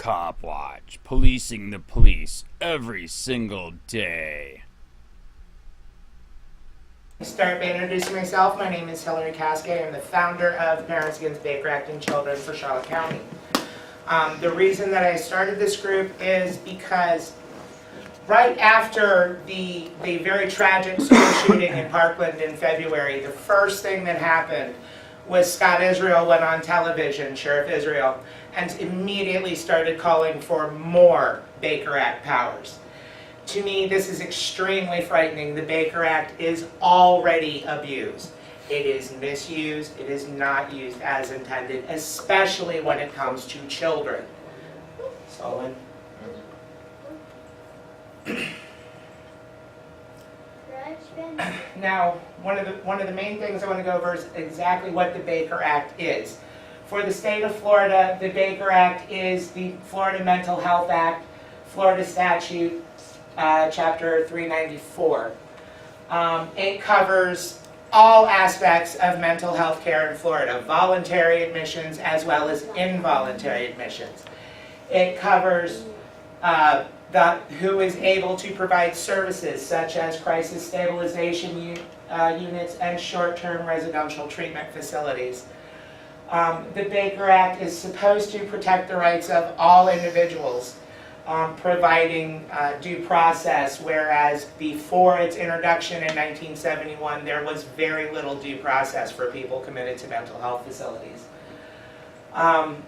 Copwatch, policing the police every single day. Start by introducing myself. My name is Kasey. I'm the founder of Parents Against Baker Act and Children for Charlotte County. The reason that I started this group is because right after the very tragic school shooting in Parkland in February, the first thing that happened was Scott Israel went on television, Sheriff Israel, and immediately started calling for more Baker Act powers. To me, this is extremely frightening. The Baker Act is already abused. It is misused. It is not used as intended, especially when it comes to children. Solon. Now, one of the main things I want to go over is exactly what the Baker Act is. For the state of Florida, the Baker Act is the Florida Mental Health Act, Florida Statute, Chapter 394. It covers all aspects of mental health care in Florida, voluntary admissions as well as involuntary admissions. It covers who is able to provide services such as crisis stabilization units and short-term residential treatment facilities. The Baker Act is supposed to protect the rights of all individuals, providing due process, whereas before its introduction in 1971, there was very little due process for people committed to mental health facilities. An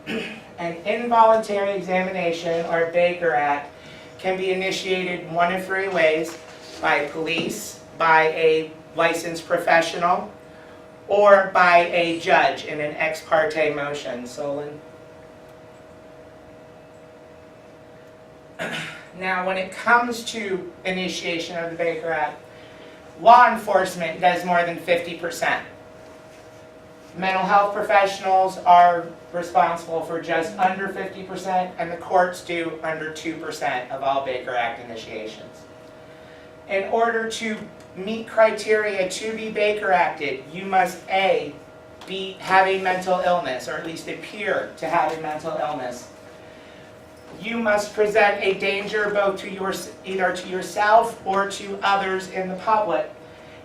involuntary examination, or Baker Act, can be initiated one of three ways: by police, by a licensed professional, or by a judge in an ex parte motion. Solon. Now, when it comes to initiation of the Baker Act, law enforcement does more than 50%. Mental health professionals are responsible for just under 50%, and the courts do under 2% of all Baker Act initiations. In order to meet criteria to be Baker Acted, you must have a mental illness, or at least appear to have a mental illness. You must present a danger both to either to yourself or to others in the public.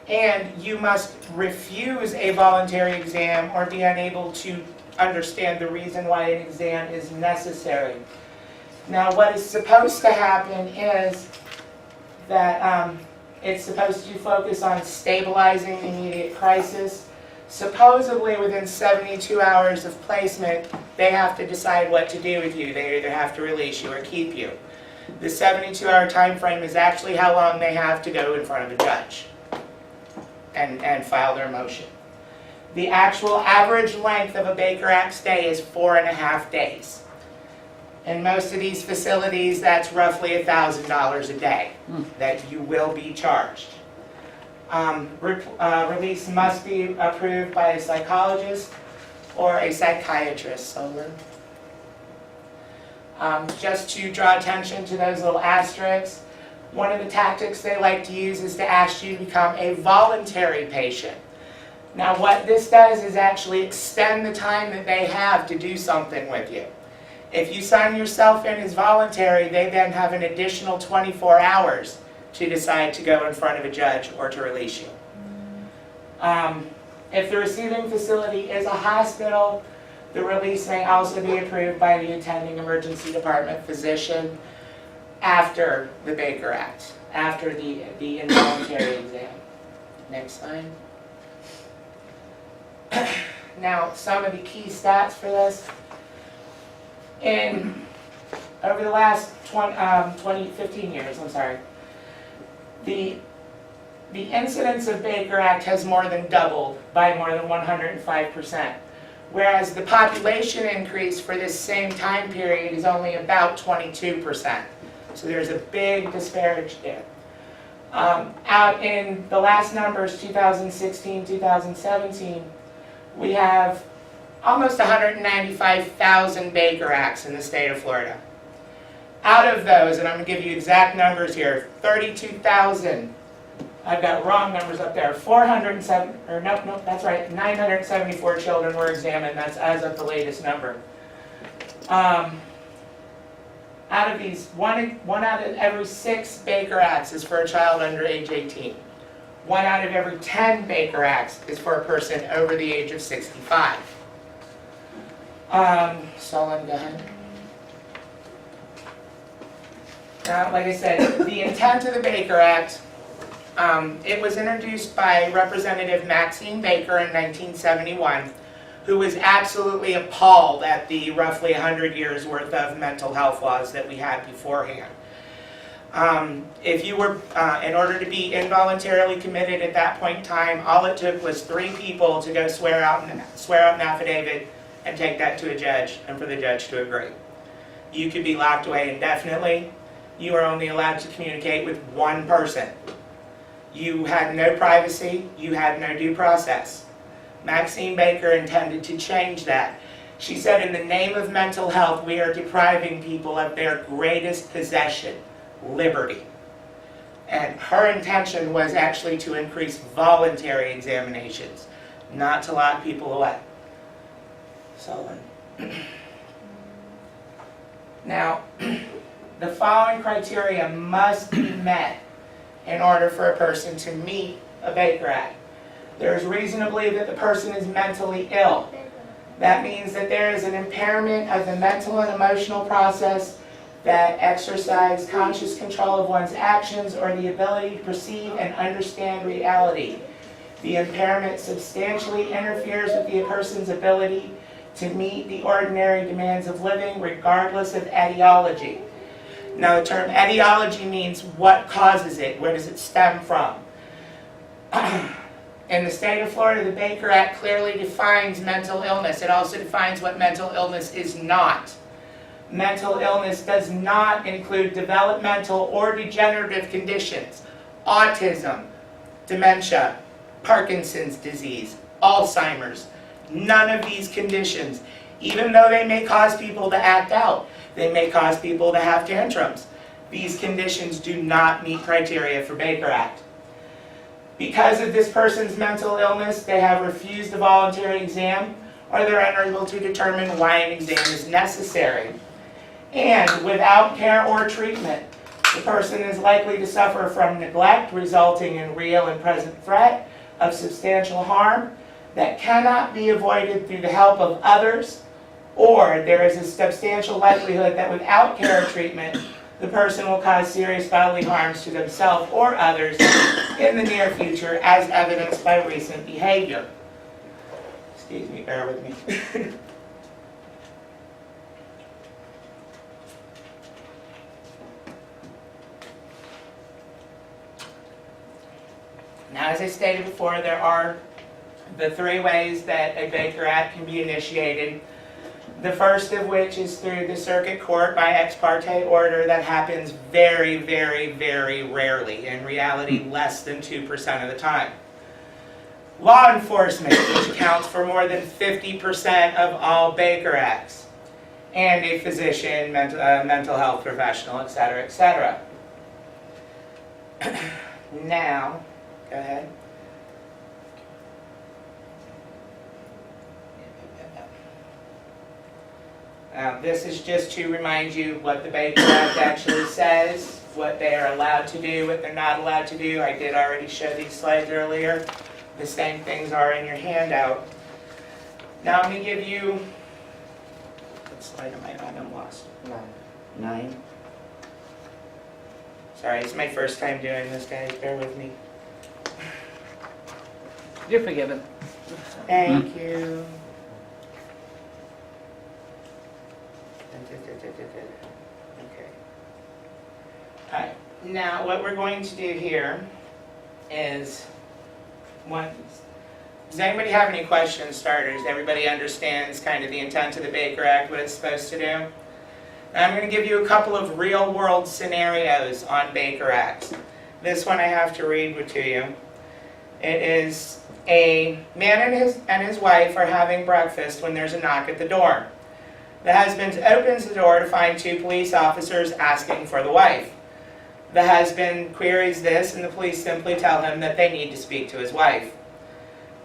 And you must refuse a voluntary exam or be unable to understand the reason why an exam is necessary. Now, what is supposed to happen is that it's supposed to focus on stabilizing the immediate crisis. Supposedly, within 72 hours of placement, they have to decide what to do with you. They either have to release you or keep you. The 72-hour time frame is actually how long they have to go in front of a judge and file their motion. The actual average length of a Baker Act stay is 4.5 days. In most of these facilities, that's roughly $1,000 a day that you will be charged. Release must be approved by a psychologist or a psychiatrist. Just to draw attention to those little asterisks, one of the tactics they like to use is to ask you to become a voluntary patient. Now, what this does is actually extend the time that they have to do something with you. If you sign yourself in as voluntary, they then have an additional 24 hours to decide to go in front of a judge or to release you. If the receiving facility is a hospital, the release may also be approved by the attending emergency department physician after the Baker Act, after the involuntary exam. Next slide. Now, some of the key stats for this. Over the last 15 years, the incidence of Baker Act has more than doubled by more than 105%, whereas the population increase for this same time period is only about 22%. So there's a big disparity there. Out in the last numbers, 2016, 2017, we have almost 195,000 Baker Acts in the state of Florida. Out of those, and I'm going to give you exact numbers here, 32,000, I've got wrong numbers up there, 974 children were examined. That's as of the latest number. Out of these, one out of every 6 Baker Acts is for a child under age 18. 1 out of every 10 Baker Acts is for a person over the age of 65. Solon, go ahead. Now, like I said, the intent of the Baker Act, it was introduced by Representative Maxine Baker in 1971, who was absolutely appalled at the roughly 100 years worth of mental health laws that we had beforehand. If you were, in order to be involuntarily committed at that point in time, all it took was 3 people to go swear out an affidavit and take that to a judge, and for the judge to agree. You could be locked away indefinitely. You were only allowed to communicate with 1 person. You had no privacy. You had no due process. Maxine Baker intended to change that. She said, in the name of mental health, we are depriving people of their greatest possession, liberty. And her intention was actually to increase voluntary examinations, not to lock people away. So, now, the following criteria must be met in order for a person to meet a Baker Act. There is reason to believe that the person is mentally ill. That means that there is an impairment of the mental and emotional process that exercise conscious control of one's actions or the ability to perceive and understand reality. The impairment substantially interferes with the person's ability to meet the ordinary demands of living, regardless of etiology. Now, the term etiology means what causes it, where does it stem from? In the state of Florida, the Baker Act clearly defines mental illness. It also defines what mental illness is not. Mental illness does not include developmental or degenerative conditions, autism, dementia, Parkinson's disease, Alzheimer's. None of these conditions, even though they may cause people to act out, they may cause people to have tantrums. These conditions do not meet criteria for Baker Act. Because of this person's mental illness, they have refused a voluntary exam, or they're unable to determine why an exam is necessary. And without care or treatment, the person is likely to suffer from neglect, resulting in real and present threat of substantial harm that cannot be avoided through the help of others, or there is a substantial likelihood that without care or treatment, the person will cause serious bodily harms to themselves or others in the near future, as evidenced by recent behavior. Excuse me, bear with me. Now, as I stated before, there are the 3 ways that a Baker Act can be initiated. The first of which is through the circuit court by ex parte order. That happens very, very, very rarely. In reality, less than 2% of the time. Law enforcement, which accounts for more than 50% of all Baker Acts. And a physician, mental health professional, etc., etc. Now, go ahead. This is just to remind you what the Baker Act actually says, what they are allowed to do, what they're not allowed to do. I did already show these slides earlier. The same things are in your handout. Now I'm going to give you, what slide am I on? I'm lost. 9. Sorry, it's my first time doing this, guys. Bear with me. You're forgiven. Thank you. Okay. Alright, now what we're going to do here is, does anybody have any questions, starters? Everybody understands kind of the intent of the Baker Act, what it's supposed to do? Now I'm going to give you a couple of real world scenarios on Baker Acts. This one I have to read to you. It is a man and his wife are having breakfast when there's a knock at the door. The husband opens the door to find 2 police officers asking for the wife. The husband queries this, and the police simply tell him that they need to speak to his wife.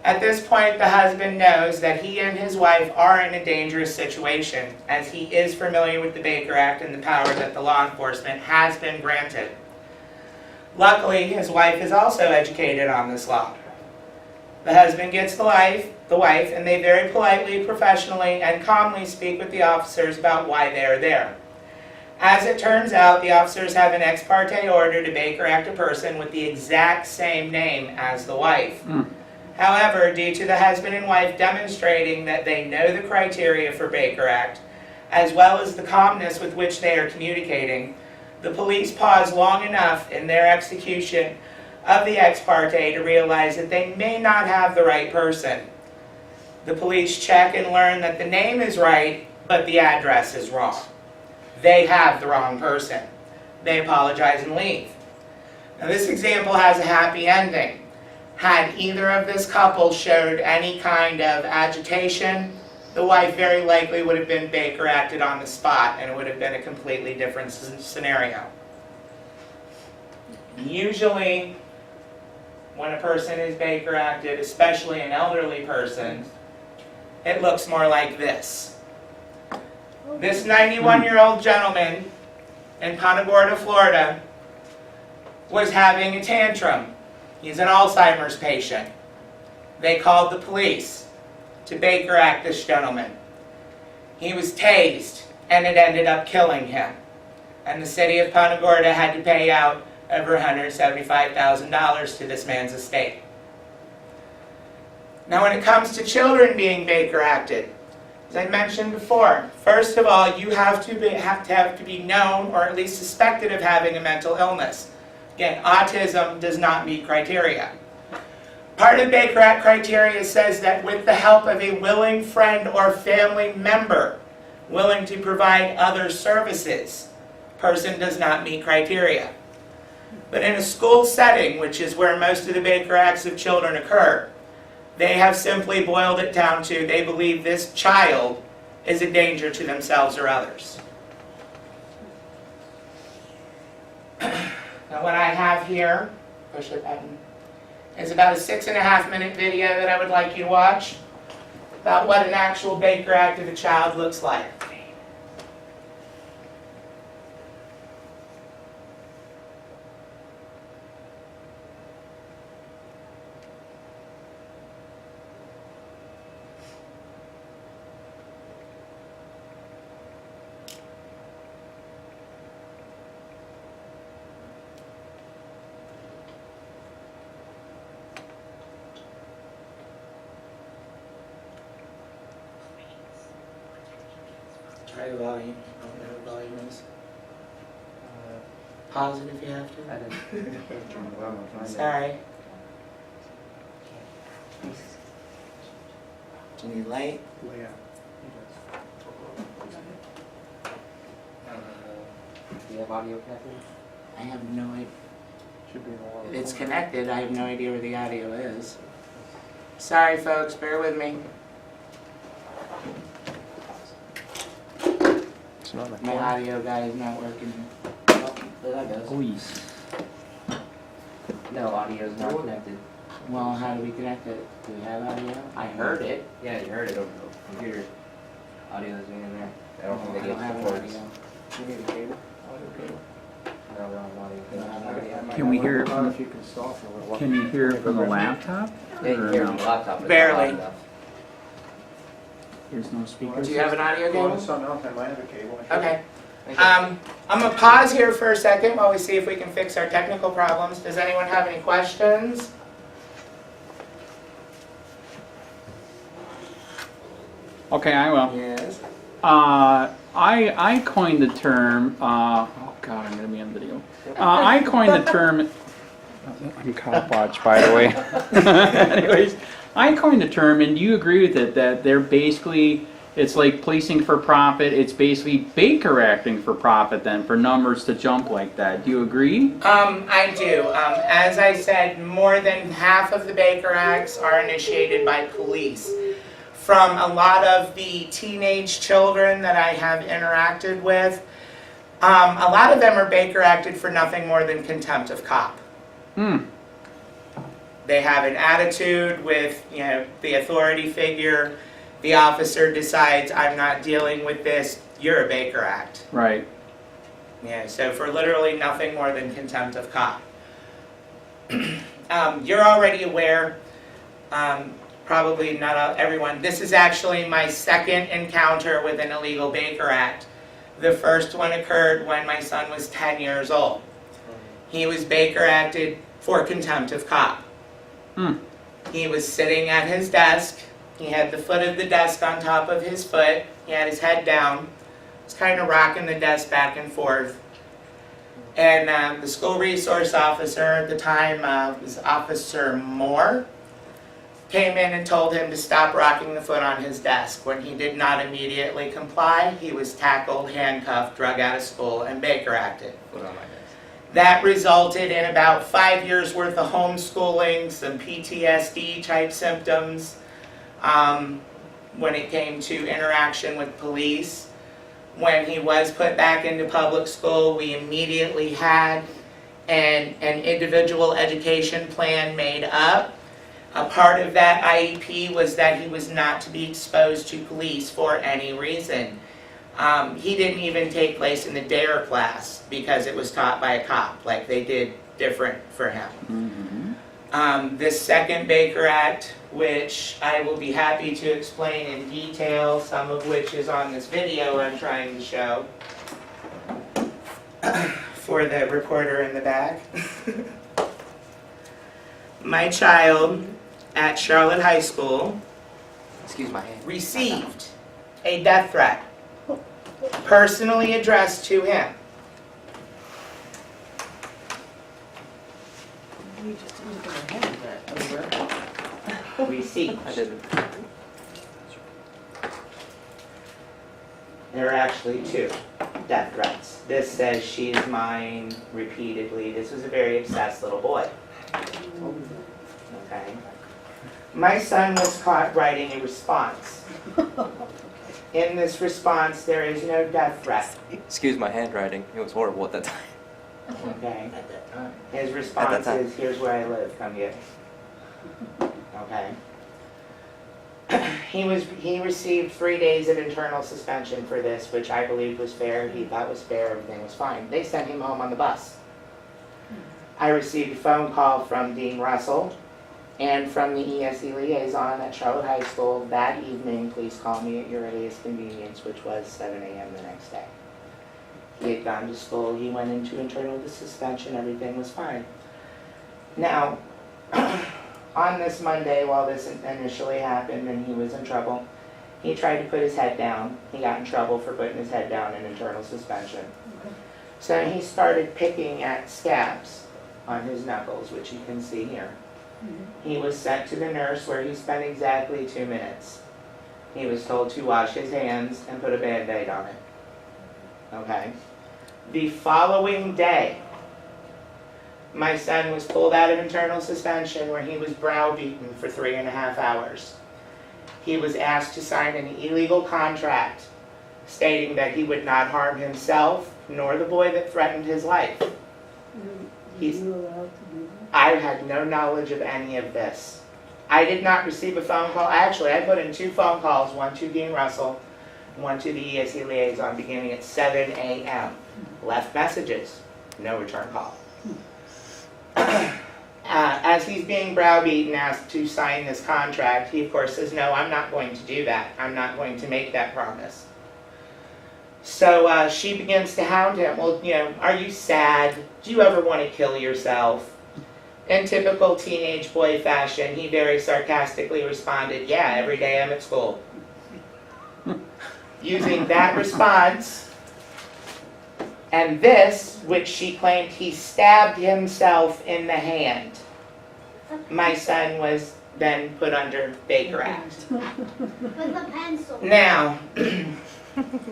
At this point, the husband knows that he and his wife are in a dangerous situation, as he is familiar with the Baker Act and the power that the law enforcement has been granted. Luckily, his wife is also educated on this law. The husband gets the wife, and they very politely, professionally, and calmly speak with the officers about why they are there. As it turns out, the officers have an ex parte order to Baker Act a person with the exact same name as the wife. However, due to the husband and wife demonstrating that they know the criteria for Baker Act, as well as the calmness with which they are communicating, the police pause long enough in their execution of the ex parte to realize that they may not have the right person. The police check and learn that the name is right, but the address is wrong. They have the wrong person. They apologize and leave. Now, this example has a happy ending. Had either of this couple showed any kind of agitation, the wife very likely would have been Baker Acted on the spot, and it would have been a completely different scenario. Usually, when a person is Baker Acted, especially an elderly person, it looks more like this. This 91-year-old gentleman in Punta Gorda, Florida, was having a tantrum. He's an Alzheimer's patient. They called the police to Baker Act this gentleman. He was tased, and it ended up killing him. And the city of Punta Gorda had to pay out over $175,000 to this man's estate. Now, when it comes to children being Baker Acted, as I mentioned before, first of all, you have to be known or at least suspected of having a mental illness. Again, autism does not meet criteria. Part of Baker Act criteria says that with the help of a willing friend or family member willing to provide other services, person does not meet criteria. But in a school setting, which is where most of the Baker Acts of children occur, they have simply boiled it down to they believe this child is a danger to themselves or others. Now, what I have here, push the button, is about a 6.5-minute video that I would like you to watch about what an actual Baker Act of a child looks like. Try the volume. I don't know what volume is. Pause it if you have to. I didn't. Sorry. Do you need light? Do you have audio connected? I have no idea. Should be in the water. It's connected. I have no idea where the audio is. Sorry, folks. Bear with me. It's not like My audio guy is not working. Oh, there that goes. No, audio is not connected. Well, how do we connect it? Do we have audio? I heard it. Yeah, you heard it over the computer. Audio is in there. I don't think I they don't get have the audio. cords. You need a cable? Audio cable? No, they don't have audio. They don't have audio. Can we hear it I don't know from, if you can stall for a little while. can you hear it from the laptop? Yeah, you can Or hear it no? from the laptop, but it's not Barely. loud enough. There's no speakers? Do you have an audio Going cable? to something else, I might have a cable. Okay. Thank you. I'm going to pause here for a second while we see if we can fix our technical problems. Does anyone have any questions? Okay, I will. Yes. I coined the term, oh God, I'm gonna be on video. I coined the term, I'm Copwatch, by the way. Anyways, I coined the term, and do you agree with it, that they're basically, it's like policing for profit, it's basically Baker acting for profit then, for numbers to jump like that. Do you agree? I do. As I said, more than half of the Baker Acts are initiated by police. From a lot of the teenage children that I have interacted with, a lot of them are Baker Acted for nothing more than contempt of cop. They have an attitude with, the authority figure. The officer decides, I'm not dealing with this, you're a Baker Act. Right. Yeah, so for literally nothing more than contempt of cop. You're already aware, probably not everyone, this is actually my second encounter with an illegal Baker Act. The first one occurred when my son was 10 years old. He was Baker Acted for contempt of cop. He was sitting at his desk. He had the foot of the desk on top of his foot. He had his head down. He was kind of rocking the desk back and forth. And the school resource officer at the time, was Officer Moore, came in and told him to stop rocking the foot on his desk. When he did not immediately comply, he was tackled, handcuffed, drug out of school, and Baker Acted. Foot on my desk. That resulted in about 5 years worth of homeschooling, some PTSD type symptoms when it came to interaction with police. When he was put back into public school, we immediately had an individual education plan made up. A part of that IEP was that he was not to be exposed to police for any reason. He didn't even take place in the DARE class because it was taught by a cop, like they did different for him. This second Baker Act, which I will be happy to explain in detail, some of which is on this video I'm trying to show for the reporter in the back. My child at Charlotte High School Excuse my hand. received a death threat personally addressed to him. Received. I didn't. There are actually two death threats. This says she is mine repeatedly. This was a very obsessed little boy. Okay. My son was caught writing a response. In this response, there is no death threat. Excuse my handwriting. It was horrible at that time. Okay. At that time. His response time. is, here's where I live, come get me. Okay. He received 3 days of internal suspension for this, which I believed was fair. He thought was fair, everything was fine. They sent him home on the bus. I received a phone call from Dean Russell and from the ESE liaison at Charlotte High School that evening, please call me at your earliest convenience, which was 7 a.m. the next day. He had gone to school, he went into internal suspension, everything was fine. Now, on this Monday, while this initially happened and he was in trouble, he tried to put his head down. He got in trouble for putting his head down in internal suspension. So he started picking at scabs on his knuckles, which you can see here. He was sent to the nurse where he spent exactly 2 minutes. He was told to wash his hands and put a Band-Aid on it. Okay. The following day, my son was pulled out of internal suspension where he was browbeaten for 3.5 hours. He was asked to sign an illegal contract stating that he would not harm himself nor the boy that threatened his life. I had no knowledge of any of this. I did not receive a phone call. Actually, I put in 2 phone calls, one to Dean Russell, one to the ESE liaison beginning at 7 a.m. Left messages, no return call. As he's being browbeaten, asked to sign this contract, he of course says, no, I'm not going to do that. I'm not going to make that promise. So she begins to hound him. Well, are you sad? Do you ever want to kill yourself? In typical teenage boy fashion, he very sarcastically responded, yeah, every day I'm at school. Using that response, and this, which she claimed he stabbed himself in the hand, my son was then put under Baker Act. With a pencil. Now,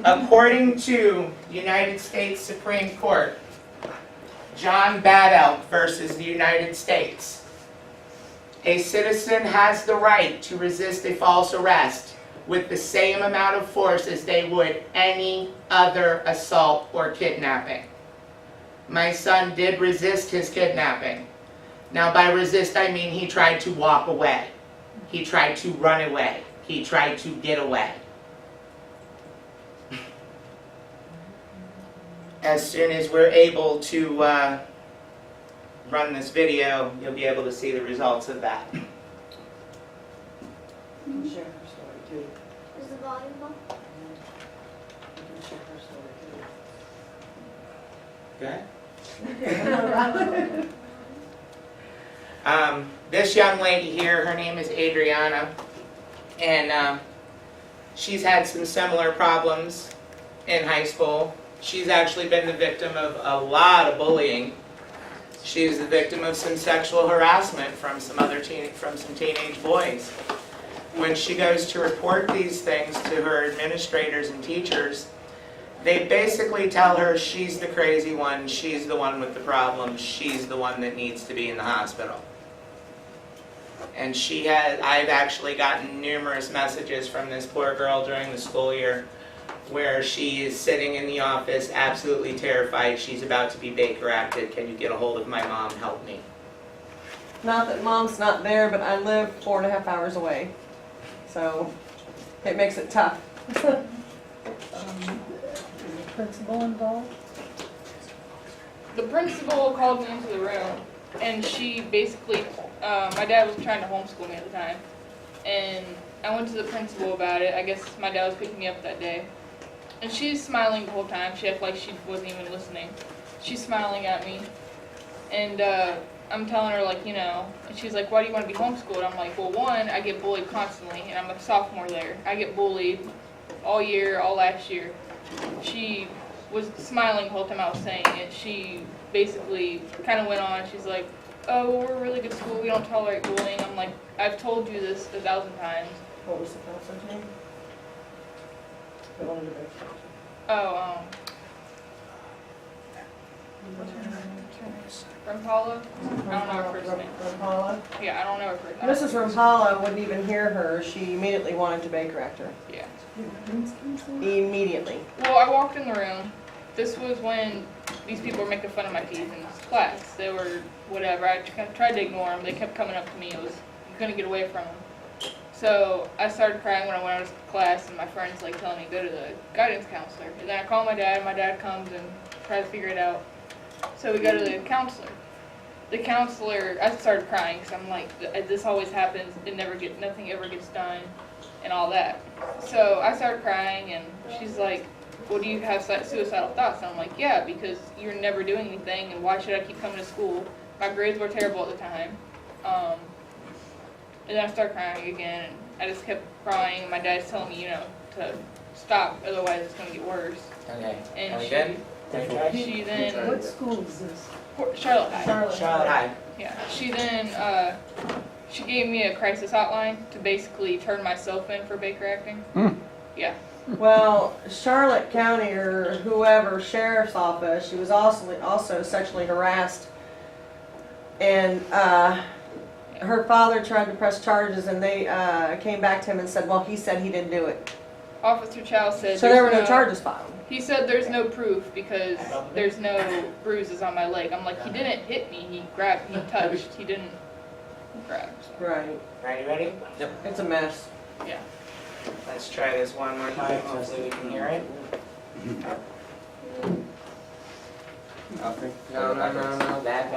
according to United States Supreme Court, John Badelk versus the United States, a citizen has the right to resist a false arrest with the same amount of force as they would any other assault or kidnapping. My son did resist his kidnapping. Now by resist I mean he tried to walk away. He tried to run away. He tried to get away. As soon as we're able to run this video, you'll be able to see the results of that. You can share her story too. Is the volume on? You can share her story too. Good. This young lady here, her name is Adriana, and she's had some similar problems in high school. She's actually been the victim of a lot of bullying. She was the victim of some sexual harassment from some teenage boys. When she goes to report these things to her administrators and teachers, they basically tell her she's the crazy one, she's the one with the problem, she's the one that needs to be in the hospital. And I've actually gotten numerous messages from this poor girl during the school year where she is sitting in the office absolutely terrified. She's about to be Baker acted. Can you get a hold of my mom? Help me. Not that mom's not there, but I live 4.5 hours away. So it makes it tough. Is the principal involved? The principal called me into the room, and she basically, my dad was trying to homeschool me at the time, and I went to the principal about it. I guess my dad was picking me up that day, and she's smiling the whole time. She acted like she wasn't even listening. She's smiling at me, and I'm telling her, like, and she's like, why do you want to be homeschooled? I'm like, well, one, I get bullied constantly, and I'm a sophomore there. I get bullied all year, all last year. She was smiling the whole time I was saying it. She basically kind of went on. She's like, oh, we're a really good school. We don't tolerate bullying. I'm like, I've told you this 1,000 times. What was the counselor's name? The one in the basement. Oh, Rampala? I don't know her first name. Rampala? Yeah, I don't know her first name. Mrs. Rampala wouldn't even hear her. She immediately wanted to Baker act her. Yeah. Immediately. Well, I walked in the room. This was when these people were making fun of my teeth in class. They were whatever. I tried to ignore them. They kept coming up to me. I couldn't get away from them. So I started crying when I went out of class, and my friends like telling me to go to the guidance counselor. And then I call my dad. My dad comes and tries to figure it out. So we go to the counselor. The counselor, I started crying because I'm like, this always happens. Nothing ever gets done, and all that. So I started crying, and she's like, well, do you have suicidal thoughts? And I'm like, yeah, because you're never doing anything, and why should I keep coming to school? My grades were terrible at the time. And then I started crying again, and I just kept crying, and my dad's telling me, to stop, otherwise it's going to get worse. Okay. And she then, What school is this? Charlotte High. Charlotte High. Yeah, she then, she gave me a crisis hotline to basically turn myself in for Baker acting. Yeah. Well, Charlotte County or whoever, sheriff's office, she was also sexually harassed. And her father tried to press charges, and they came back to him and said, well, he said he didn't do it. Officer Chow said. So there were no charges filed. He said there's no proof because there's no bruises on my leg. I'm like, he didn't hit me. He touched. He didn't grab. Right. Are you ready? It's a mess. Yeah. Let's try this one more time. Hopefully we can hear it. Okay. No. Back.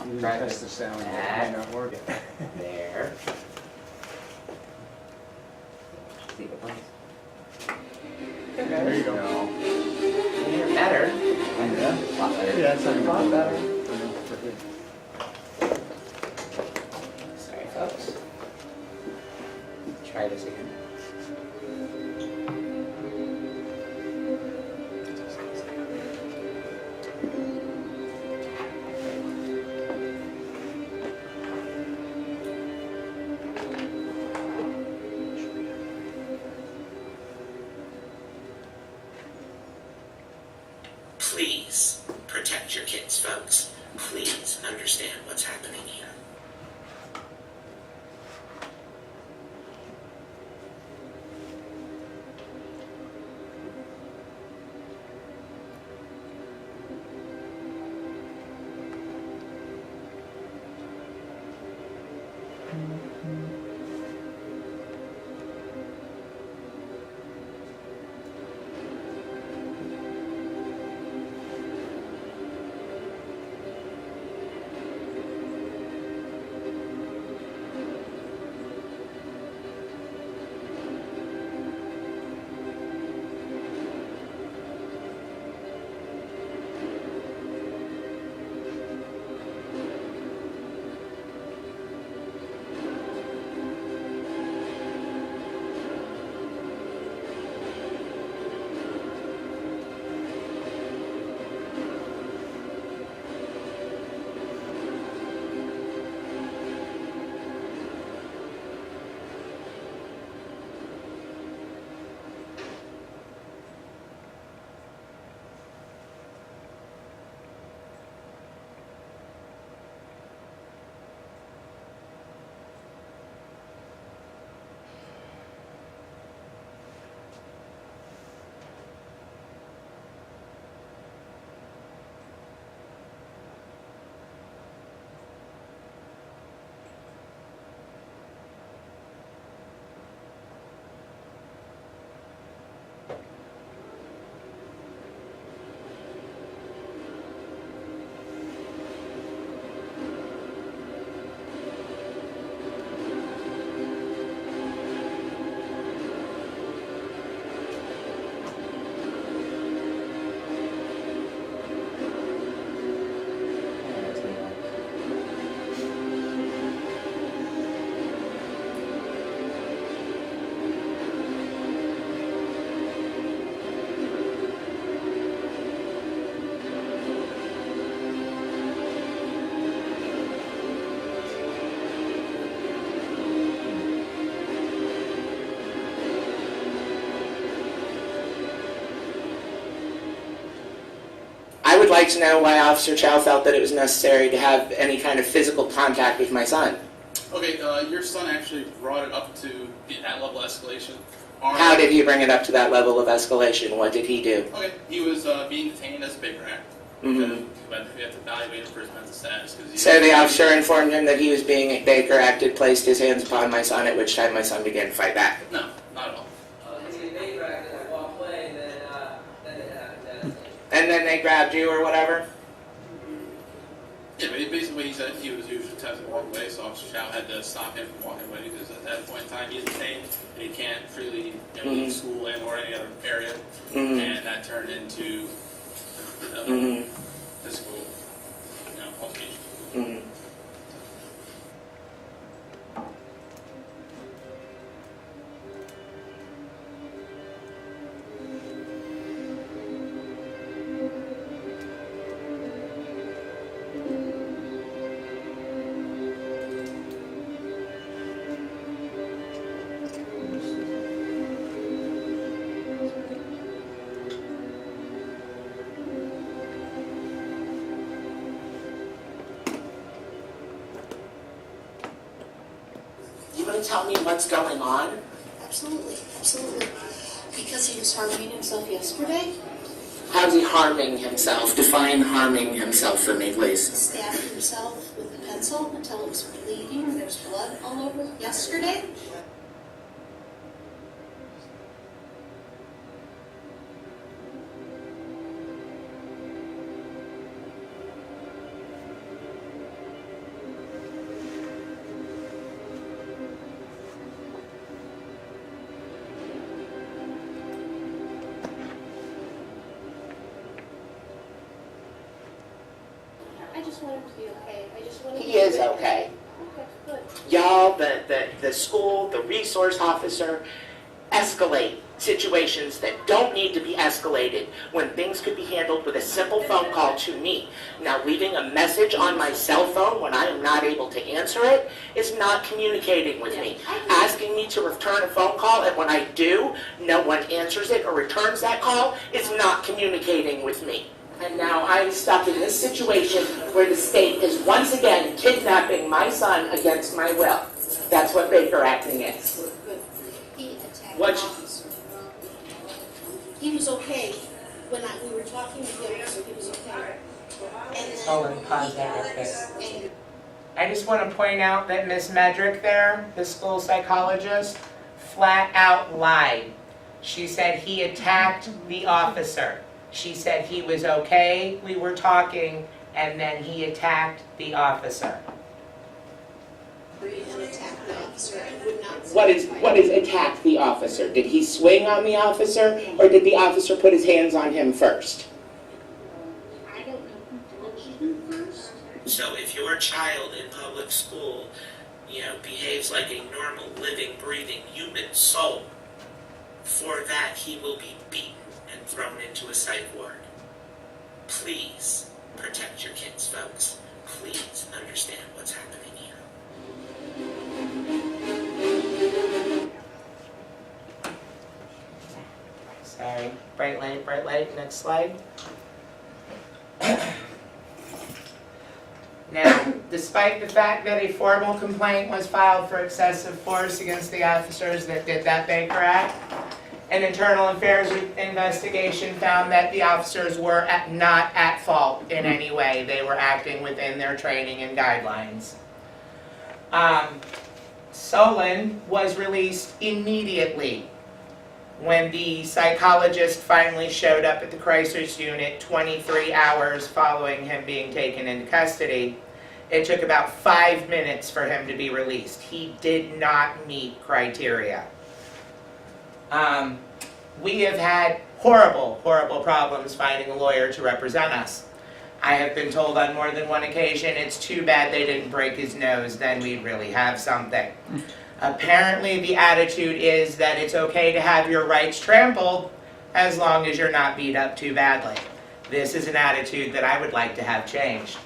You test the sound, it might not work. There. See the place. There you go. You're better. A lot better. Yeah, it's a lot better. Sorry, folks. Try this again. Please protect your kids, folks. Please understand what's happening here. like to know why Officer Chow felt that it was necessary to have any kind of physical contact with my son. Okay, your son actually brought it up to that level of escalation. How did he bring it up to that level of escalation? What did he do? Okay, he was being detained as a Baker Act. Mm-hmm. But we have to evaluate him for his mental status. So the officer informed him that he was being Baker acted, placed his hands upon my son, at which time my son began to fight back. No, not at all. And then they grabbed you or whatever? Yeah, but basically he said he was usually attempting to walk away, so Officer Chow had to stop him from walking away because at that point in time he's detained and he can't freely leave school and or any other area. And that turned into physical, altercation. You want to tell me what's going on? Absolutely, absolutely. Because he was harming himself yesterday, How's he harming himself? Define harming himself for me, please. stabbed himself with a pencil until it was bleeding. There's blood all over yesterday. I just want him to be okay. I just want him to He be is okay. okay. Okay, good. Y'all, the school, the resource officer, escalate situations that don't need to be escalated when things could be handled with a simple phone call to me. Now, leaving a message on my cell phone when I am not able to answer it is not communicating with me. Asking me to return a phone call, and when I do, no one answers it or returns that call is not communicating with me. And now I'm stuck in this situation where the state is once again kidnapping my son against my will. That's what Baker acting is. Good. He attacked What? the officer. He was okay when we were talking to him, so he was okay. And then he got angry. I just want to point out that Miss Medrick there, the school psychologist, flat out lied. She said he attacked the officer. She said he was okay, we were talking, and then he attacked the officer. And attacked the officer and would not. What is attack the officer? Did he swing on the officer, or did the officer put his hands on him first? I don't know who touched him first. So if your child in public school, behaves like a normal, living, breathing human soul, for that he will be beaten and thrown into a psych ward. Please protect your kids, folks. Please understand what's happening here. Sorry, bright light, next slide. Now, despite the fact that a formal complaint was filed for excessive force against the officers that did that Baker Act, an internal affairs investigation found that the officers were not at fault in any way. They were acting within their training and guidelines. Solon was released immediately when the psychologist finally showed up at the crisis unit 23 hours following him being taken into custody. It took about 5 minutes for him to be released. He did not meet criteria. We have had horrible problems finding a lawyer to represent us. I have been told on more than one occasion, it's too bad they didn't break his nose, then we'd really have something. Apparently the attitude is that it's okay to have your rights trampled as long as you're not beat up too badly. This is an attitude that I would like to have changed.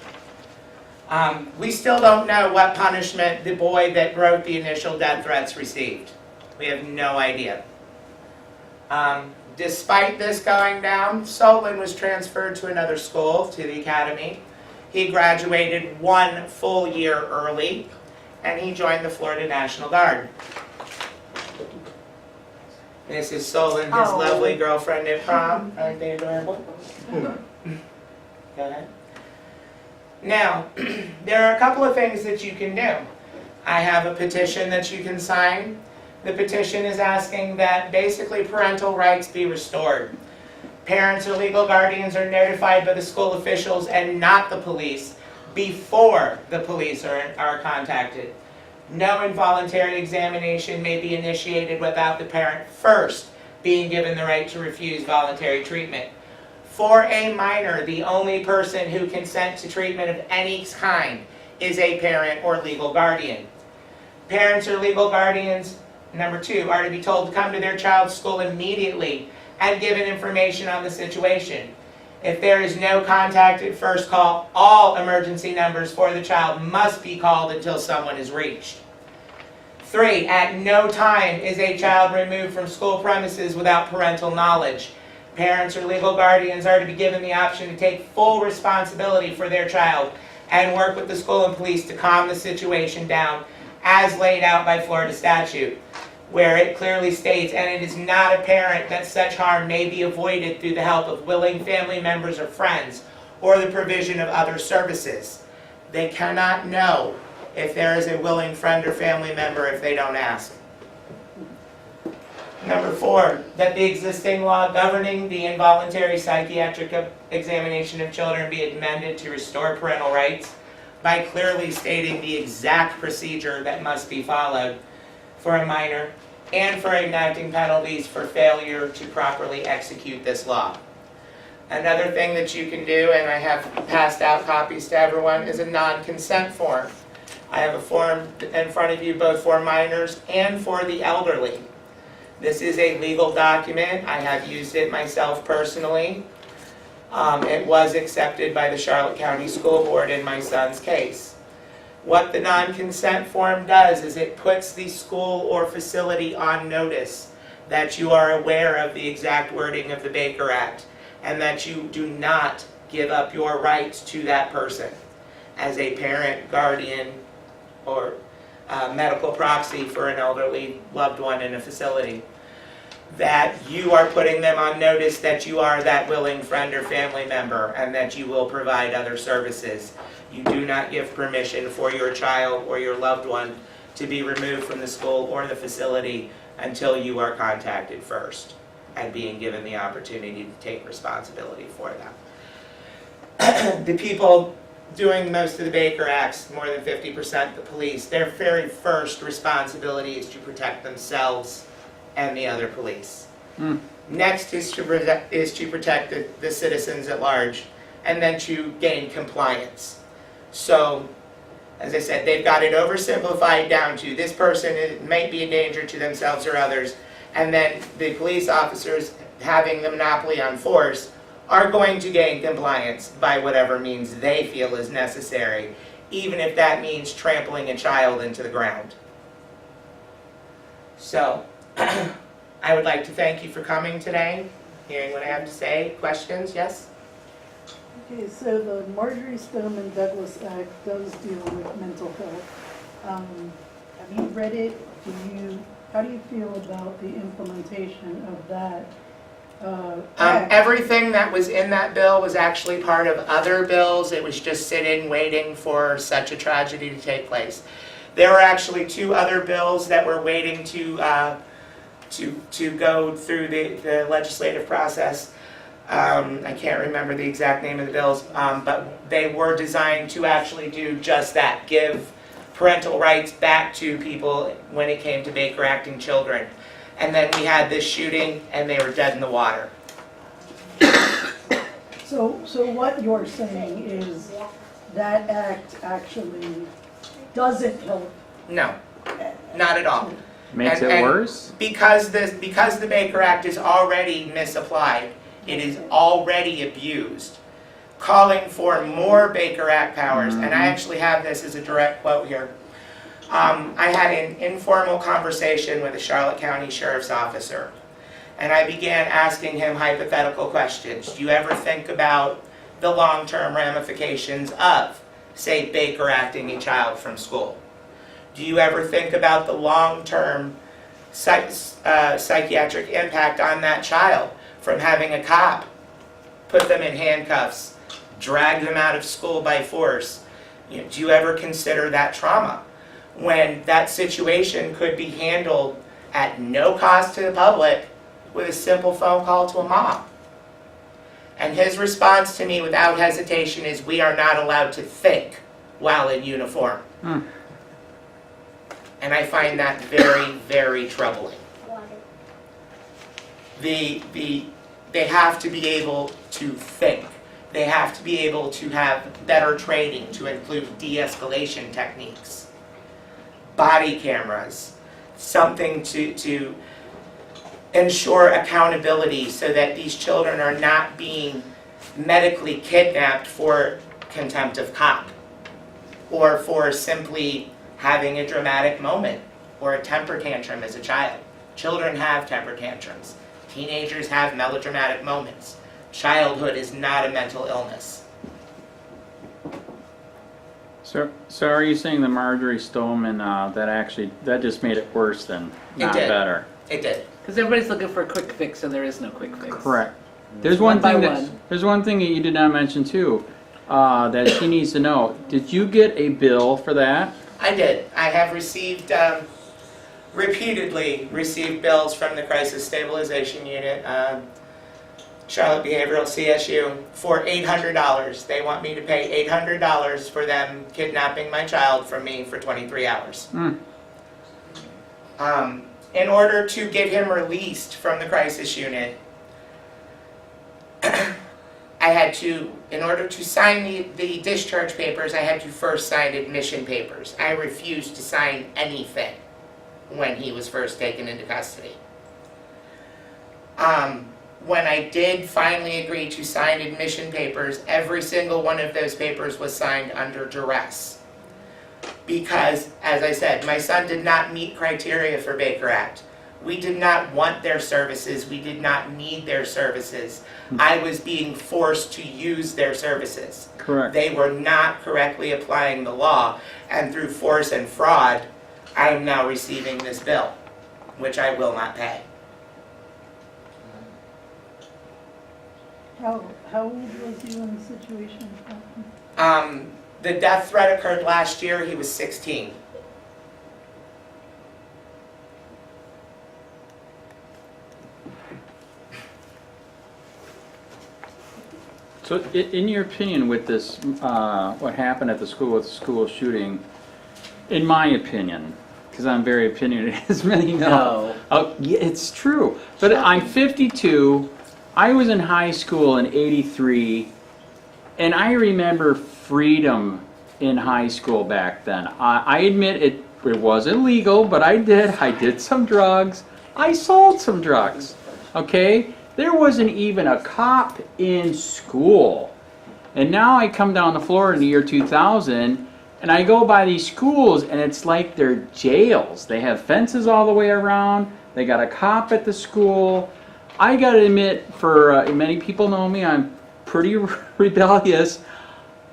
We still don't know what punishment the boy that wrote the initial death threats received. We have no idea. Despite this going down, Solon was transferred to another school, to the academy. He graduated 1 full year early, and he joined the Florida National Guard. This is Solon, his Oh. lovely girlfriend at prom. Aren't they adorable? Go ahead. Now, there are a couple of things that you can do. I have a petition that you can sign. The petition is asking that basically parental rights be restored. Parents or legal guardians are notified by the school officials and not the police before the police are contacted. No involuntary examination may be initiated without the parent first being given the right to refuse voluntary treatment. For a minor, the only person who consents to treatment of any kind is a parent or legal guardian. Parents or legal guardians, number 2, are to be told to come to their child's school immediately and given information on the situation. If there is no contact at first call, all emergency numbers for the child must be called until someone is reached. 3, at no time is a child removed from school premises without parental knowledge. Parents or legal guardians are to be given the option to take full responsibility for their child and work with the school and police to calm the situation down as laid out by Florida statute, where it clearly states, and it is not apparent that such harm may be avoided through the help of willing family members or friends or the provision of other services. They cannot know if there is a willing friend or family member if they don't ask. Number 4, that the existing law governing the involuntary psychiatric examination of children be amended to restore parental rights by clearly stating the exact procedure that must be followed for a minor and for enacting penalties for failure to properly execute this law. Another thing that you can do, and I have passed out copies to everyone, is a non-consent form. I have a form in front of you both for minors and for the elderly. This is a legal document. I have used it myself personally. It was accepted by the Charlotte County School Board in my son's case. What the non-consent form does is it puts the school or facility on notice that you are aware of the exact wording of the Baker Act and that you do not give up your rights to that person as a parent, guardian, or medical proxy for an elderly loved one in a facility. That you are putting them on notice that you are that willing friend or family member and that you will provide other services. You do not give permission for your child or your loved one to be removed from the school or the facility until you are contacted first and being given the opportunity to take responsibility for them. The people doing most of the Baker Acts, more than 50% the police, their very first responsibility is to protect themselves and the other police. Next is to protect the citizens at large, and then to gain compliance. So, as I said, they've got it oversimplified down to this person might be a danger to themselves or others, and then the police officers having the monopoly on force are going to gain compliance by whatever means they feel is necessary, even if that means trampling a child into the ground. So, I would like to thank you for coming today, hearing what I have to say. Questions? Yes? Okay, so the Marjorie Stoneman Douglas Act does deal with mental health. Have you read it? How do you feel about the implementation of that? Everything that was in that bill was actually part of other bills. It was just sitting, waiting for such a tragedy to take place. There were actually 2 other bills that were waiting to go through the legislative process. I can't remember the exact name of the bills, but they were designed to actually do just that, give parental rights back to people when it came to Baker acting children. And then we had this shooting, and they were dead in the water. So what you're saying is that act actually doesn't help? No, not at all. Makes it worse? Because the Baker Act is already misapplied, it is already abused. Calling for more Baker Act powers, and I actually have this as a direct quote here. I had an informal conversation with a Charlotte County Sheriff's officer, And I began asking him hypothetical questions. Do you ever think about the long-term ramifications of, say, Baker acting a child from school? Do you ever think about the long-term psychiatric impact on that child from having a cop put them in handcuffs, drag them out of school by force? Do you ever consider that trauma when that situation could be handled at no cost to the public with a simple phone call to a mom? And his response to me without hesitation is, we are not allowed to think while in uniform. And I find that very, very troubling. They have to be able to think. They have to be able to have better training to include de-escalation techniques, body cameras, something to ensure accountability so that these children are not being medically kidnapped for contempt of cop or for simply having a dramatic moment or a temper tantrum as a child. Children have temper tantrums. Teenagers have melodramatic moments. Childhood is not a mental illness. So are you saying the Marjorie Stoneman, that just made it worse than not did. better? It did. Because everybody's looking for a quick fix, and there is no quick fix. Correct. There's One one by thing one. there's one thing that you did not mention too, that she needs to know. Did you get a bill for that? I did. I have received, repeatedly received bills from the Crisis Stabilization Unit, Charlotte Behavioral CSU, for $800. They want me to pay $800 for them kidnapping my child from me for 23 hours. In order to get him released from the crisis unit, I had to, in order to sign the discharge papers, I had to first sign admission papers. I refused to sign anything when he was first taken into custody. When I did finally agree to sign admission papers, every single one of those papers was signed under duress. Because, as I said, my son did not meet criteria for Baker Act. We did not want their services. We did not need their services. I was being forced to use their services. Correct. They were not correctly applying the law, and through force and fraud, I am now receiving this bill, which I will not pay. How old was you when the situation happened? The death threat occurred last year. He was 16. So in your opinion with this, what happened at the school with the school shooting, in my opinion, because I'm very opinionated, as many know. No. Oh, yeah, it's true. But I'm 52. I was in high school in '83, and I remember freedom in high school back then. I admit it was illegal, but I did some drugs. I sold some drugs, okay? There wasn't even a cop in school. And now I come down the floor in the year 2000, and I go by these schools, and it's like they're jails. They have fences all the way around. They got a cop at the school. I gotta admit, for many people know me, I'm pretty rebellious.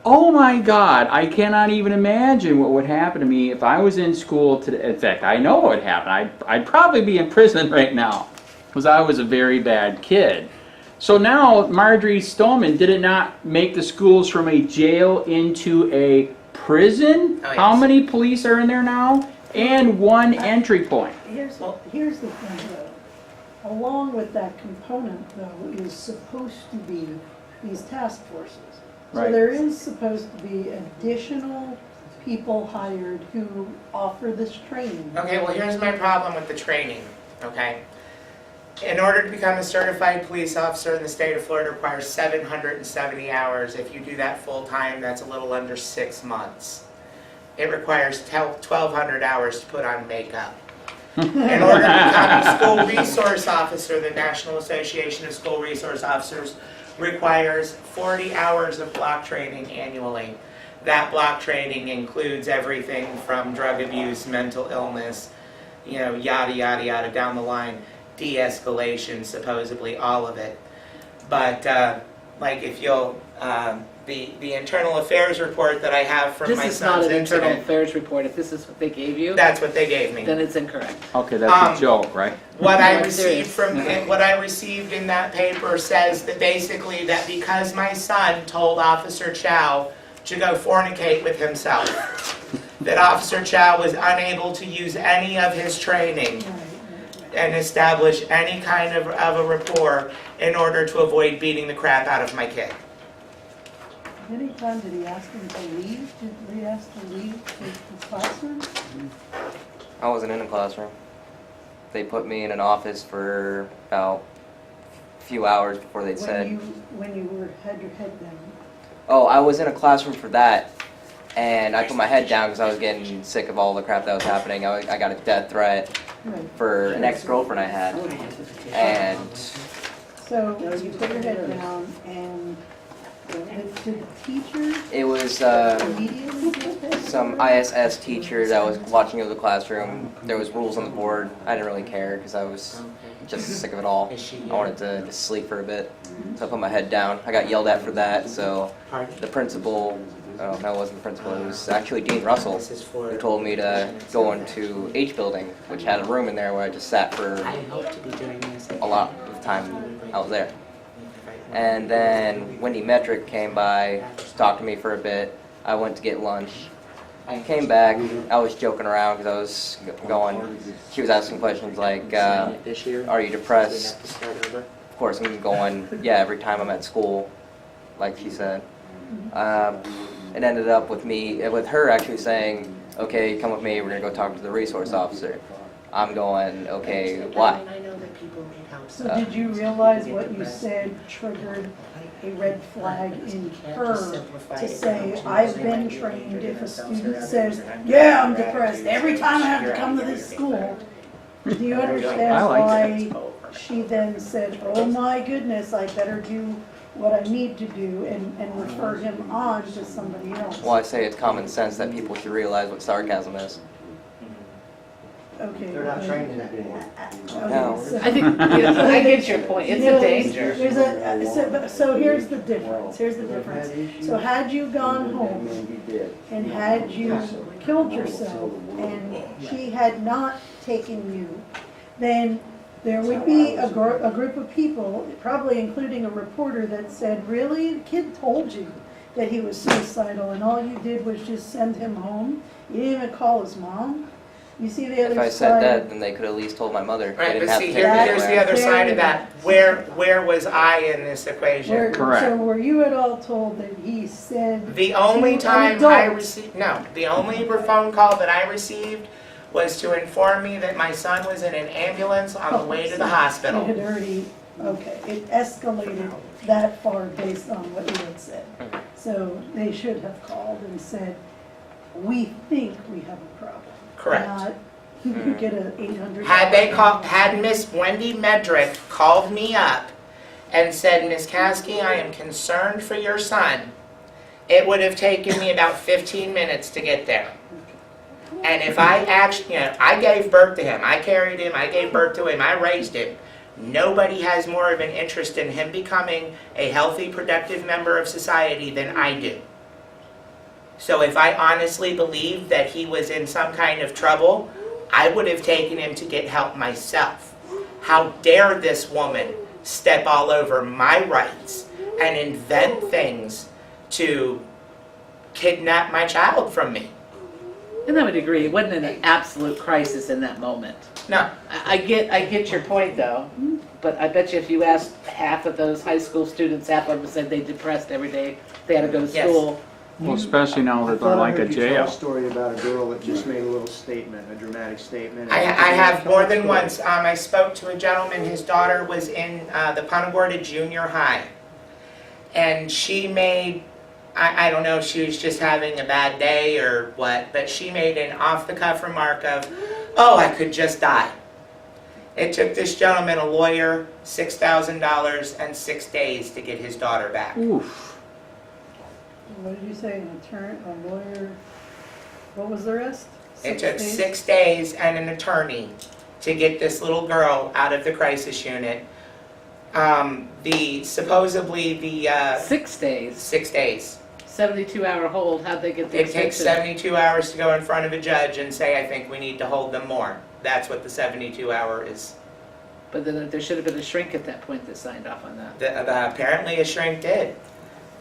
Oh my God, I cannot even imagine what would happen to me if I was in school today. In fact, I know what would happen. I'd probably be in prison right now, because I was a very bad kid. So now, Marjorie Stoneman, did it not make the schools from a jail into a prison? Oh, yes. How many police are in there now? And one entry point. Here's the thing though. Along with that component though is supposed to be these task forces. So Right. there is supposed to be additional people hired who offer this training. Okay, well, here's my problem with the training, okay? In order to become a certified police officer in the state of Florida requires 770 hours. If you do that full time, that's a little under 6 months. It requires 1,200 hours to put on makeup. In order to become a school resource officer, the National Association of School Resource Officers requires 40 hours of block training annually. That block training includes everything from drug abuse, mental illness, yada, yada, yada, down the line. de-escalation, supposedly all of it. But like if you'll, the internal affairs report that I have from my This is not son's an internal incident, affairs report. If this is what they gave you, that's what they gave me. then it's incorrect. Okay, that's a joke, right? What No, I I'm received serious. what I received in that paper says that basically that because my son told Officer Chow to go fornicate with himself, that Officer Chow was unable to use any of his training and establish any kind of a rapport in order to avoid beating the crap out of my kid. Any time did he ask him to leave? Did he ask to leave the classroom? I wasn't in a classroom. They put me in an office for about a few hours before they said, When you had your head down? oh, I was in a classroom for that, and I put my head down because I was getting sick of all the crap that was happening. I got a death threat Right. for an ex-girlfriend I had, and So you put your head down and did the teacher it was immediately get that? some ISS teacher that was watching over the classroom. There was rules on the board. I didn't really care because I was just sick of it all. I wanted to just sleep for a bit, so I put my head down. I got yelled at for that, so the principal, oh, no, it wasn't the principal, it was actually Dean Russell, who told me to go into H building, which had a room in there where I just sat for a lot of time I was there. And then Wendy Metric came by, talked to me for a bit. I went to get lunch. I came back. I was joking around because I was going. She was asking questions like, "Are you depressed?" Of course, I'm going. Yeah, every time I'm at school, like she said. It ended up with her actually saying, "Okay, come with me. We're gonna go talk to the resource officer." I'm going, "Okay, why?" So did you realize what you said triggered a red flag in her to say, I've been trained if a student says, yeah, I'm depressed, every time I have to come to this school. Do you understand why she then said, oh my goodness, I better do what I need to do and refer him on to somebody else? Well, I say it's common sense that people should realize what sarcasm is. Okay. They're not trained in that anymore. No. I think, I get your point. It's a danger. So here's the difference. Here's the difference. So had you gone home and had you killed yourself and she had not taken you, then there would be a group of people, probably including a reporter, that said, really? The kid told you that he was suicidal and all you did was just send him home? You didn't even call his mom? You see the other side? If I said that, then they could at least told my mother. Right, They didn't but have see, to take me here's the anywhere. other side of that. Where was I in this equation? Correct. So were you at all told that he said? The only to time I adults- received, no, the only phone call that I received was to inform me that my son was in an ambulance on the way to the It hospital. had already, okay, it escalated that far based on what you had said. So they should have called and said, we think we have a problem. Correct. Not, you get an $800. Had Miss Wendy Medrick called me up and said, Miss Kasey, I am concerned for your son, it would have taken me about 15 minutes to get there. And if I actually, I gave birth to him, I carried him, I gave birth to him, I raised him. Nobody has more of an interest in him becoming a healthy, productive member of society than I do. So if I honestly believed that he was in some kind of trouble, I would have taken him to get help myself. How dare this woman step all over my rights and invent things to kidnap my child from me? And I would agree, it wasn't an absolute crisis in that moment. No. I get your point though, but I bet you if you asked half of those high school students, half of them said they depressed every day, they had to go to Yes. school. Well, especially now that they're like a I thought I heard you tell jail. a story about a girl that just made a little statement, a dramatic statement. I have more than once. I spoke to a gentleman, his daughter was in the Punta Gorda Junior High. And she made, I don't know if she was just having a bad day or what, but she made an off-the-cuff remark of, oh, I could just die. It took this gentleman, a lawyer, $6,000 and 6 days to get his daughter back. Oof. What did you say, an attorney, a lawyer, what was the rest? It took days? 6 days and an attorney to get this little girl out of the crisis unit. Supposedly the 6 days. 6 days. 72-hour hold. How'd they get the It takes extension? 72 hours to go in front of a judge and say, I think we need to hold them more. That's what the 72-hour is. But then there should have been a shrink at that point that signed off on that. Apparently a shrink did.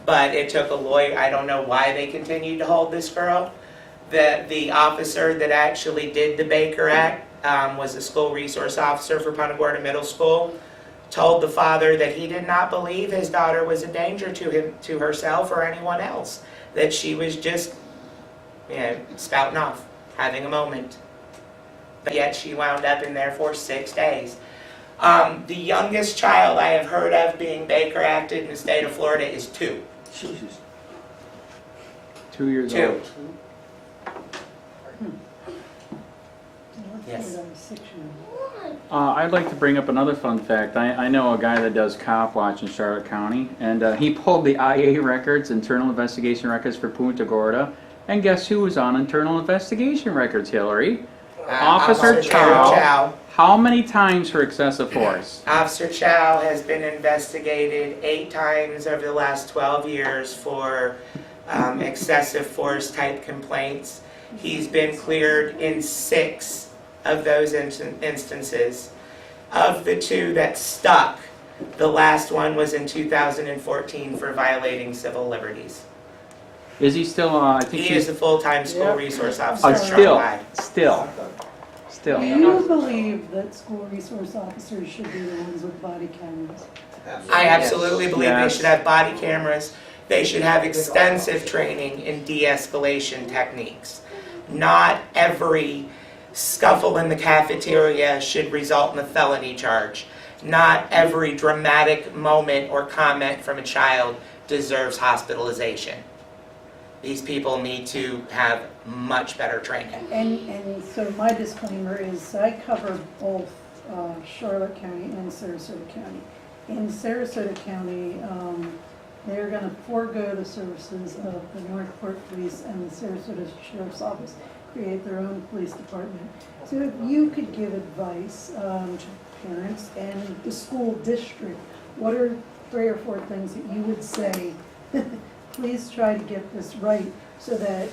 But it took a lawyer, I don't know why they continued to hold this girl. The officer that actually did the Baker Act was a school resource officer for Punta Gorda Middle School. Told the father that he did not believe his daughter was a danger to herself or anyone else. That she was just, spouting off, having a moment. But yet she wound up in there for 6 days. The youngest child I have heard of being Baker acted in the state of Florida is 2. Jesus. 2 years 2. old. Yes. I'd like to bring up another fun fact. I know a guy that does Copwatch in Charlotte County, and he pulled the IA records, internal investigation records for Punta Gorda, and guess who was on internal investigation records, Hillary? Officer Chow. How many times for excessive force? Officer Chow has been investigated 8 times over the last 12 years for excessive force type complaints. He's been cleared in 6 of those instances. Of the 2 that stuck, the last one was in 2014 for violating civil liberties. Is he still, I think He is a full-time school resource officer. still. Do you believe that school resource officers should be the ones with body cameras? I absolutely believe Yes. they should have body cameras. They should have extensive training in de-escalation techniques. Not every scuffle in the cafeteria should result in a felony charge. Not every dramatic moment or comment from a child deserves hospitalization. These people need to have much better training. And so my disclaimer is I cover both Charlotte County and Sarasota County. In Sarasota County, they're going to forego the services of the Northport Police and the Sarasota Sheriff's Office, create their own police department. So if you could give advice to parents and the school district, what are 3 or 4 things that you would say, please try to get this right so that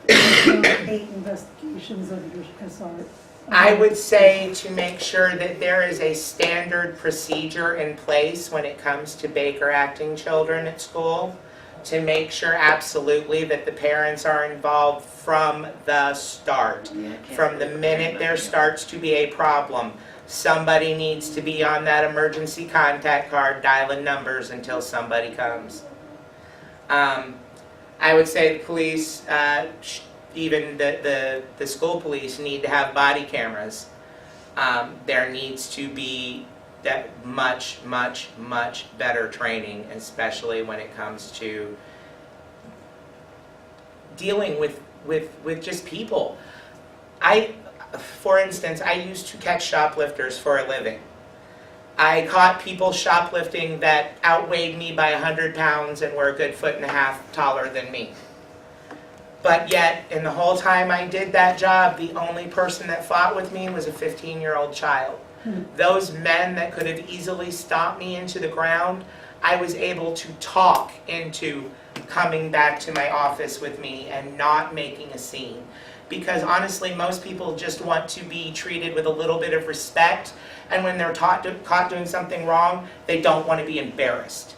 there don't 8 investigations of your SR. I would say to make sure that there is a standard procedure in place when it comes to Baker acting children at school, to make sure absolutely that the parents are involved from the start. From the minute there starts to be a problem, somebody needs to be on that emergency contact card dialing numbers until somebody comes. I would say the police, even the school police, need to have body cameras. There needs to be that much better training, especially when it comes to dealing with just people. For instance, I used to catch shoplifters for a living. I caught people shoplifting that outweighed me by 100 pounds and were a good 1.5 feet taller than me. But yet, in the whole time I did that job, the only person that fought with me was a 15-year-old child. Those men that could have easily stomped me into the ground, I was able to talk into coming back to my office with me and not making a scene. Because honestly, most people just want to be treated with a little bit of respect, and when they're caught doing something wrong, they don't want to be embarrassed.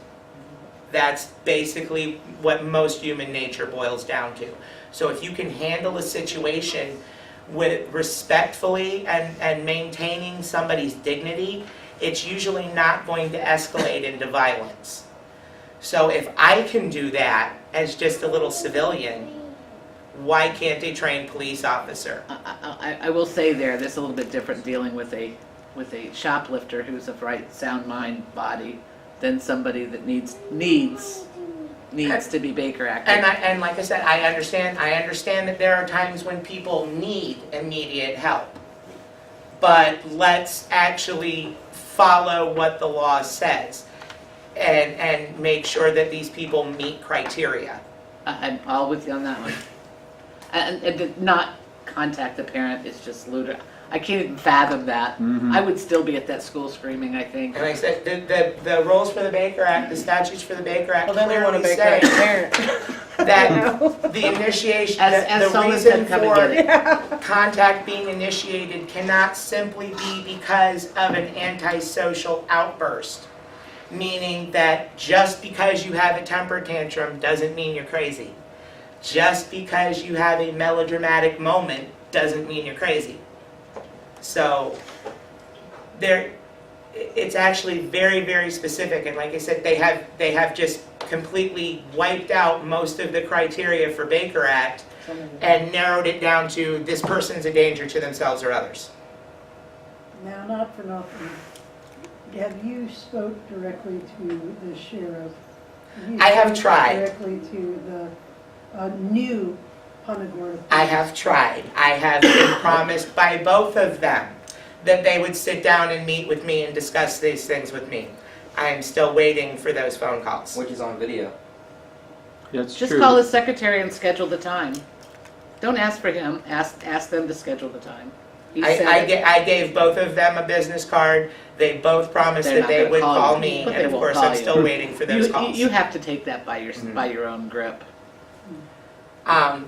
That's basically what most human nature boils down to. So if you can handle a situation with respectfully and maintaining somebody's dignity, it's usually not going to escalate into violence. So if I can do that as just a little civilian, why can't a trained police officer? I will say there's a little bit different dealing with a shoplifter who's of right sound mind body than somebody that needs to be Baker acting. And like I said, I understand that there are times when people need immediate help. But let's actually follow what the law says and make sure that these people meet criteria. I'm all with you on that one. And to not contact the parent is just ludicrous. I can't even fathom that. Mhm. I would still be at that school screaming, I think. And like I said, the rules for the Baker Act, the statutes for the Baker Act Well, then they want a clearly Baker say Act parent. that the initiation, As the someone reason said, come and for get it. contact being initiated cannot simply be because of an antisocial outburst. Meaning that just because you have a temper tantrum doesn't mean you're crazy. Just because you have a melodramatic moment doesn't mean you're crazy. So it's actually very, very specific, and like I said, they have just completely wiped out most of the criteria for Baker Act and narrowed it down to this person's a danger to themselves or others. Now, not for nothing, have you spoke directly to the sheriff? I have spoke tried. Directly to the new Punta Gorda? I have tried. I have been promised by both of them that they would sit down and meet with me and discuss these things with me. I am still waiting for those phone calls. Which is on video. That's Just true. call his secretary and schedule the time. Don't ask for him, ask them to schedule the time. He said it. I gave both of them a business card. They both promised They're that not they gonna would call call you, me, but and they of will course call I'm you. still waiting for those calls. You have to take that by your own grip.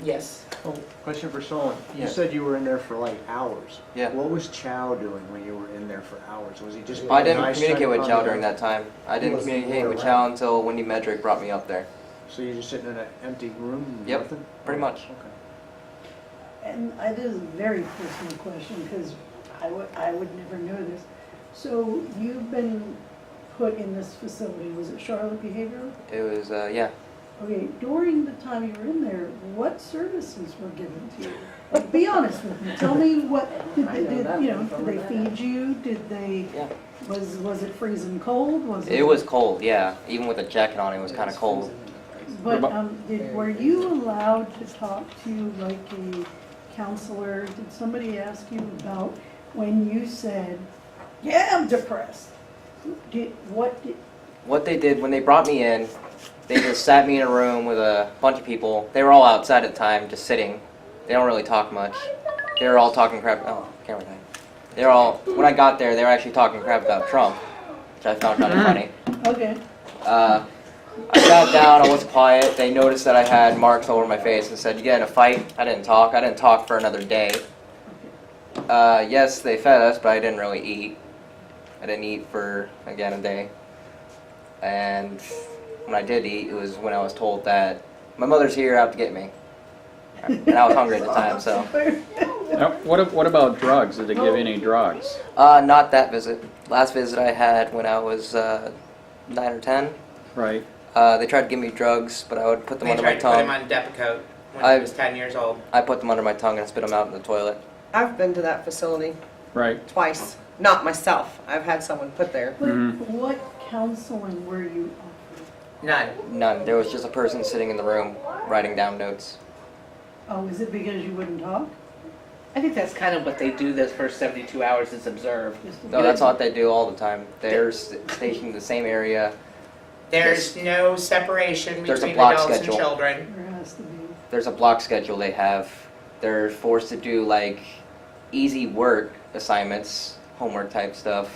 Yes. Oh, question for Solon. You Yeah. said you were in there for like hours. Yeah. What was Chow doing when you were in there for hours? Was he just? I didn't nice communicate with trying to Chow calm during down? that time. I didn't communicate with Chow until Wendy Medrick brought me up there. So you're just sitting in an empty room? And Yep, nothing? pretty much. Okay. And this is a very personal question, because I would never know this. So you've been put in this facility, was it Charlotte Behavioral? It was, yeah. Okay, during the time you were in there, what services were given to you? Like, be honest with me, tell me what, did they feed you, did they, Yeah. was it freezing cold, was it? It was cold, yeah. Even with a jacket on, it was kind of cold. But, were you allowed to talk to like a counselor? Did somebody ask you about when you said, yeah, I'm depressed? What they did when they brought me in, they just sat me in a room with a bunch of people. They were all outside at the time, just sitting. They don't really talk much. They were all talking crap. Oh, camera guy. They're all, when I got there, they were actually talking crap about Trump, which I found kind of funny. Okay. I sat down, I was quiet. They noticed that I had marks all over my face and said, you get in a fight? I didn't talk. I didn't talk for another day. Yes, they fed us, but I didn't really eat. I didn't eat for, again, a day. And when I did eat, it was when I was told that my mother's here out to get me. And I was hungry at the time, so. Now, what about drugs? Did they give you any drugs? Not that visit. Last visit I had when I was 9 or 10. Right. They tried to give me drugs, but I would put them They under tried my to put him tongue. on Depakote when he was 10 years old. I put them under my tongue and spit them out in the toilet. I've been to that facility Right. twice. Not myself. I've had someone put there. But Mhm. what counseling were you offered? None. None. There was just a person sitting in the room writing down notes. Oh, is it because you wouldn't talk? I think that's kind of what they do those first 72 hours is observe. Just to- No, that's what they do all the time. They're stationed in the same area. There's no separation There's a between block adults schedule. and children. There has to be. There's a block schedule they have. They're forced to do like easy work assignments, homework type stuff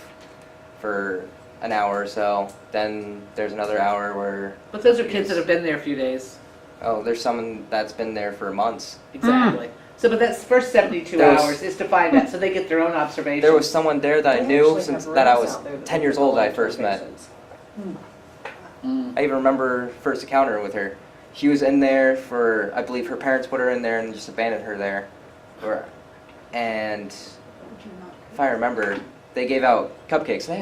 for an hour or so. Then there's another hour where, But those are kids that have been there a few days. oh, there's someone that's been there for months. Exactly. So, but that's first 72 There was- hours is to find out, so they get their own observations. There was someone there that I They knew actually since have that I rooms was out there that 10 they years call old that I first met. patients. I even remember first encounter with her. She was in there for, I believe her parents put her in there and just abandoned her there. And if I remember, they gave out cupcakes. They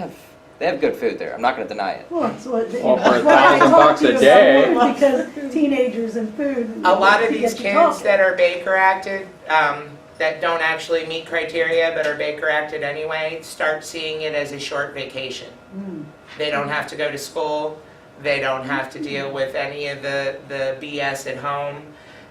have good food there. I'm not going to deny it. Well, that's what. Well, for that's why I $1,000 talk to a you day. about food, Because teenagers and food. A lot of you these get to kids talk. that are Baker Acted, that don't actually meet criteria but are Baker Acted anyway, start seeing it as a short vacation. Mm. They don't have to go to school. They don't have to deal with any of the BS at home.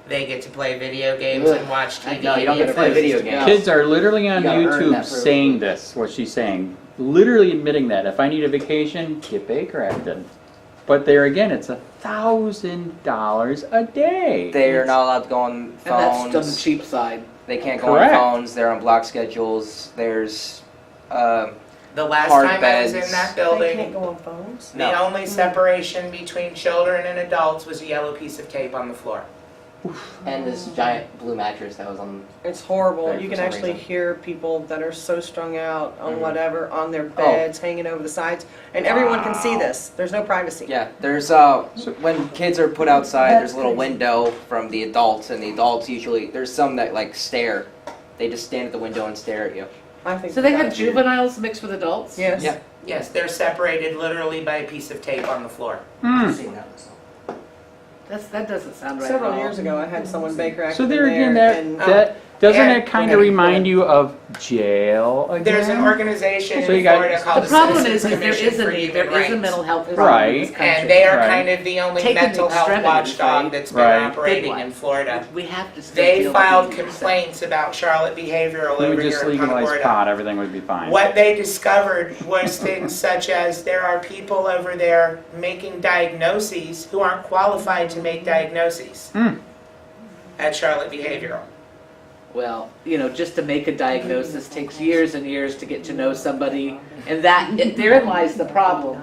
They get to play video games and watch TV. No, you don't get to play video games. Kids are literally on You gotta earn YouTube that privilege. saying this, what she's saying. Literally admitting that. If I need a vacation, get Baker Acted. But there again, it's $1,000 a day. They are not allowed to go on And that's on the phones. cheap side. They can't go Correct. on phones. They're on block schedules. There's The last hard time I was in beds. that They building, can't go on phones? the only separation between children and adults was a yellow piece of tape on the floor. and this giant blue mattress that was on. It's horrible. There You for can some actually reason. hear people that are so strung out on Mhm. whatever, on their beds, hanging over the sides, and everyone can see this. There's no privacy. Yeah, there's when kids are put outside, there's a little window from the adults, and the adults usually there's some that like stare. They just stand at the window and stare at you. I think So they had that's- juveniles mixed with adults? Yes. Yeah. Yes, they're separated literally by a piece of tape on the floor. Hmm. That doesn't sound right Several at all. years ago, I had someone Baker Act So in there again, and that doesn't and- it kind of remind you of jail again? There's an organization So in you got- Florida called The problem Citizens is there Commission is a for need, there Human is a Rights. mental health problem in this Right. country. And they are Right. kind of the only Taking the mental health extremities, watchdog right? that's been Right. operating Big in one. Florida. We have to still They deal with filed these. complaints about Charlotte behavioral We over would here just in Punta legalize Gorda. pot, everything would be fine. What they discovered was things such as there are people over there making diagnoses who aren't qualified to make diagnoses Hmm. at Charlotte Behavioral. Well, just to make a diagnosis takes years and years to get to know somebody, and therein lies the problem.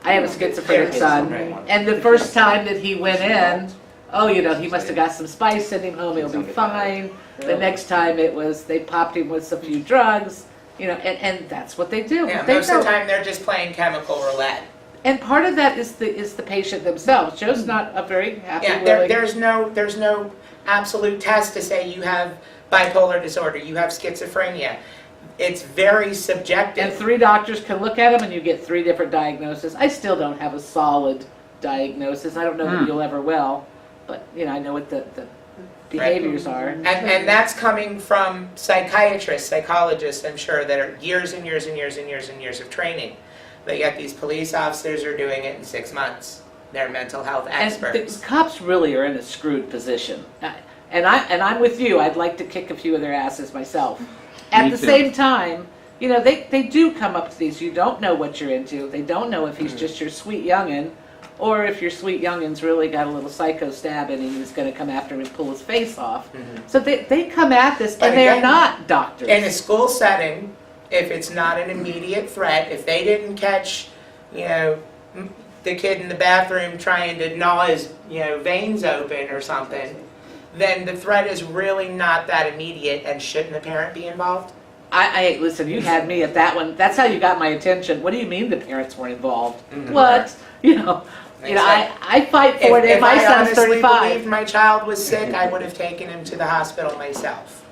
I have a schizophrenic son, and the first time that he went in, he must have got some spice, send him home, he'll be fine. The next time it was, they popped him with a few drugs, and that's what they do. Yeah, They most of the know. time they're just playing chemical roulette. And part of that is the patient themselves. Joe's not a very happy, Yeah, willing. there's no absolute test to say you have bipolar disorder, you have schizophrenia. It's very And subjective. 3 doctors can look at them and you get 3 different diagnoses. I still don't have a solid diagnosis. I don't know that you'll ever will, but I know what the behaviors are. And that's coming from psychiatrists, psychologists, I'm sure, that are years and years and years and years and years of training. But yet these police officers are doing it in 6 months. They're mental health And experts. the cops really are in a screwed position. And I'm with you. I'd like to kick a few of their asses myself. At Me the too. same time, they do come up to these. You don't know what you're into. They don't know if he's just your sweet youngin', or if your sweet youngin's really got a little psycho stab in him who's going to come after him and pull his face off. So they come at this, But and they're again, not doctors. In a school setting, if it's not an immediate threat, if they didn't catch, the kid in the bathroom trying to gnaw his, veins open or something, then the threat is really not that immediate, and shouldn't the parent be involved? I listen, you had me at that one. That's how you got my attention. What do you mean the parents weren't involved? What? I fight for it. And my I son's honestly 35. believed my child was sick, I would have taken him to the hospital myself.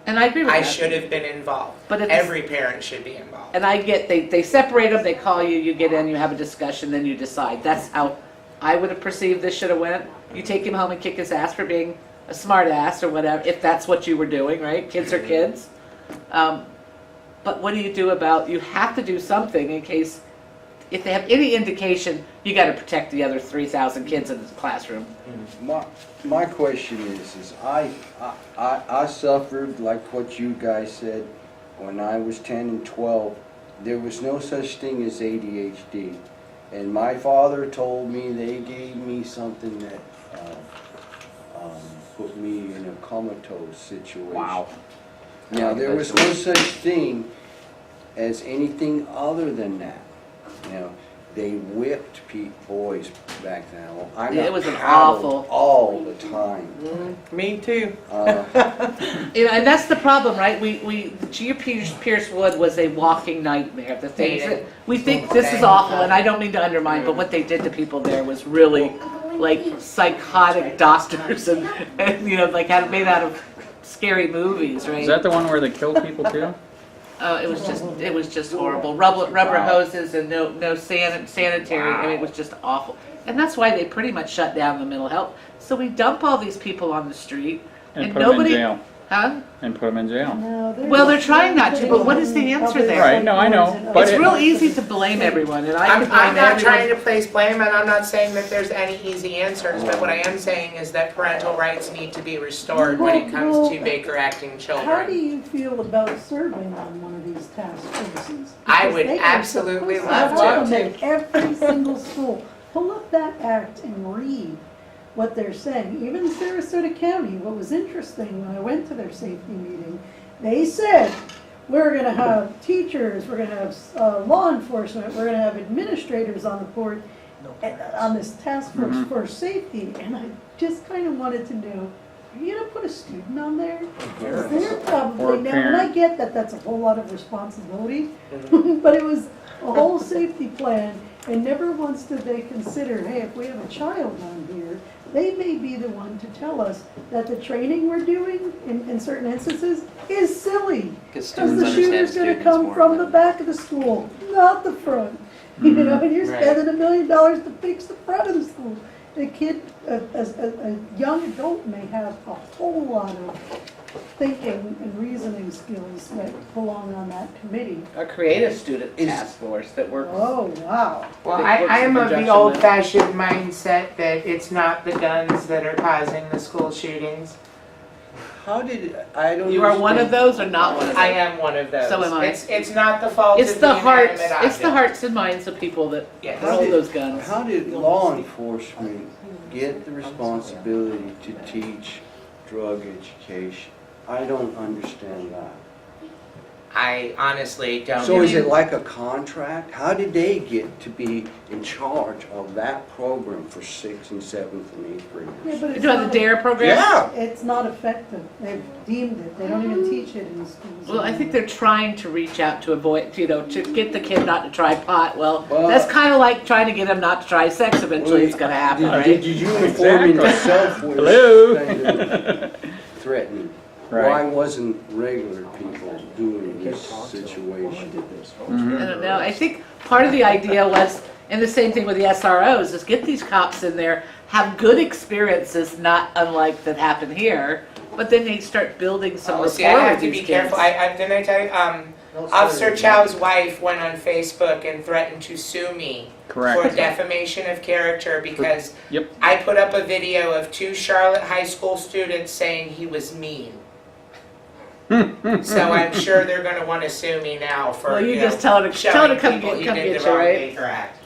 And I agree with I that. should have been involved. But at the Every parent should be involved. And I get, they separate them, they call you, you get in, you have a discussion, then you decide. That's how I would have perceived this should have went. You take him home and kick his ass for being a smart ass or whatever, if that's what you were doing, right? Kids are kids. But what do you do about, you have to do something in case, if they have any indication, you got to protect the other 3,000 kids in the classroom. My question is I suffered like what you guys said when I was 10 and 12. There was no such thing as ADHD. And my father told me they gave me something that put me in a comatose situation. Wow. Now, there was no such thing as anything other than that. They whipped boys back then. I Yeah, got it was an paddled awful- all the time. Me too. And that's the problem, right? Pierce Wood was a walking nightmare. The things that we think this is awful, and I don't mean to undermine, but what they did to people there was really like psychotic doctors and like had it made out of scary movies, right? Is that the one where they kill people too? It was just horrible. Rubber hoses and no sanitary. I mean, it was just awful. And that's why they pretty much shut down the mental health. So we dump all these people on the street, And and put them nobody, in jail. huh? And put them in jail. Well, they're trying not to, but what is the answer there? Right, no, I know, but It's it- real easy to blame everyone, and I can I'm blame not trying everyone. to place blame, and I'm not saying that there's any easy answers, but what I am saying is that parental rights need to be restored when it comes to Baker acting How do children. you feel about serving on one of these task forces? I Because would they are absolutely supposed love go out to. and make every single school pull up that act and read what they're saying. Even Sarasota County, what was interesting when I went to their safety meeting, they said, we're gonna have teachers, we're gonna have law enforcement, we're gonna have administrators on the board, on this task force for safety. And I just kind of wanted to know, are you gonna put a student on there? Is there probably, now, and I get that that's a whole lot of responsibility, but it was a whole safety plan, and never once did they consider, hey, if we have a child on here, they may be the one to tell us that the training we're doing in certain instances is silly. Because the shooter's gonna come from the back of the school, not the front. You know, and you're spending $1 million to fix the front of the school. A kid, a young adult may have a whole lot of thinking and reasoning skills that belong on that committee. A creative student task force that works. Oh, wow. Well, I am of the old-fashioned mindset that it's not the guns that are causing the school shootings. How did, I don't You are one of understand. those or not one of those? I am one of those. So am I. It's not the fault It's of the the hearts. inanimate object. It's the hearts and minds of people that Yes. roll those guns. How did law enforcement get the responsibility to teach drug education? I don't understand that. I honestly don't. So is it like a contract? How did they get to be in charge of that program for 6th and 7th and 8th graders? Yeah, but You're it's doing the not, DARE program? Yeah. it's not effective. They've deemed it. They don't even teach it in schools. Well, I think they're trying to reach out to avoid, you know, to get the kid not to try pot. Well, Well- that's kind of like trying to get him not to try sex. Eventually, it's going to happen, Did right? you inform yourself with Hello? kind of threatening? Right. Why wasn't regular people doing this situation? I don't know. I think part of the idea was, and the same thing with the SROs, is get these cops in there, have good experiences, not unlike that happen here, but then they start building some rapport See, I have with to these be kids. careful. Didn't I tell you? Officer Chow's wife went on Facebook and threatened to sue me Correct. for defamation of character because Yep. I put up a video of 2 Charlotte high school students saying he was mean. So I'm sure they're going to want to sue me now for Well, you know, just tell her to showing come people get- he come did get the you, wrong right? Baker Act.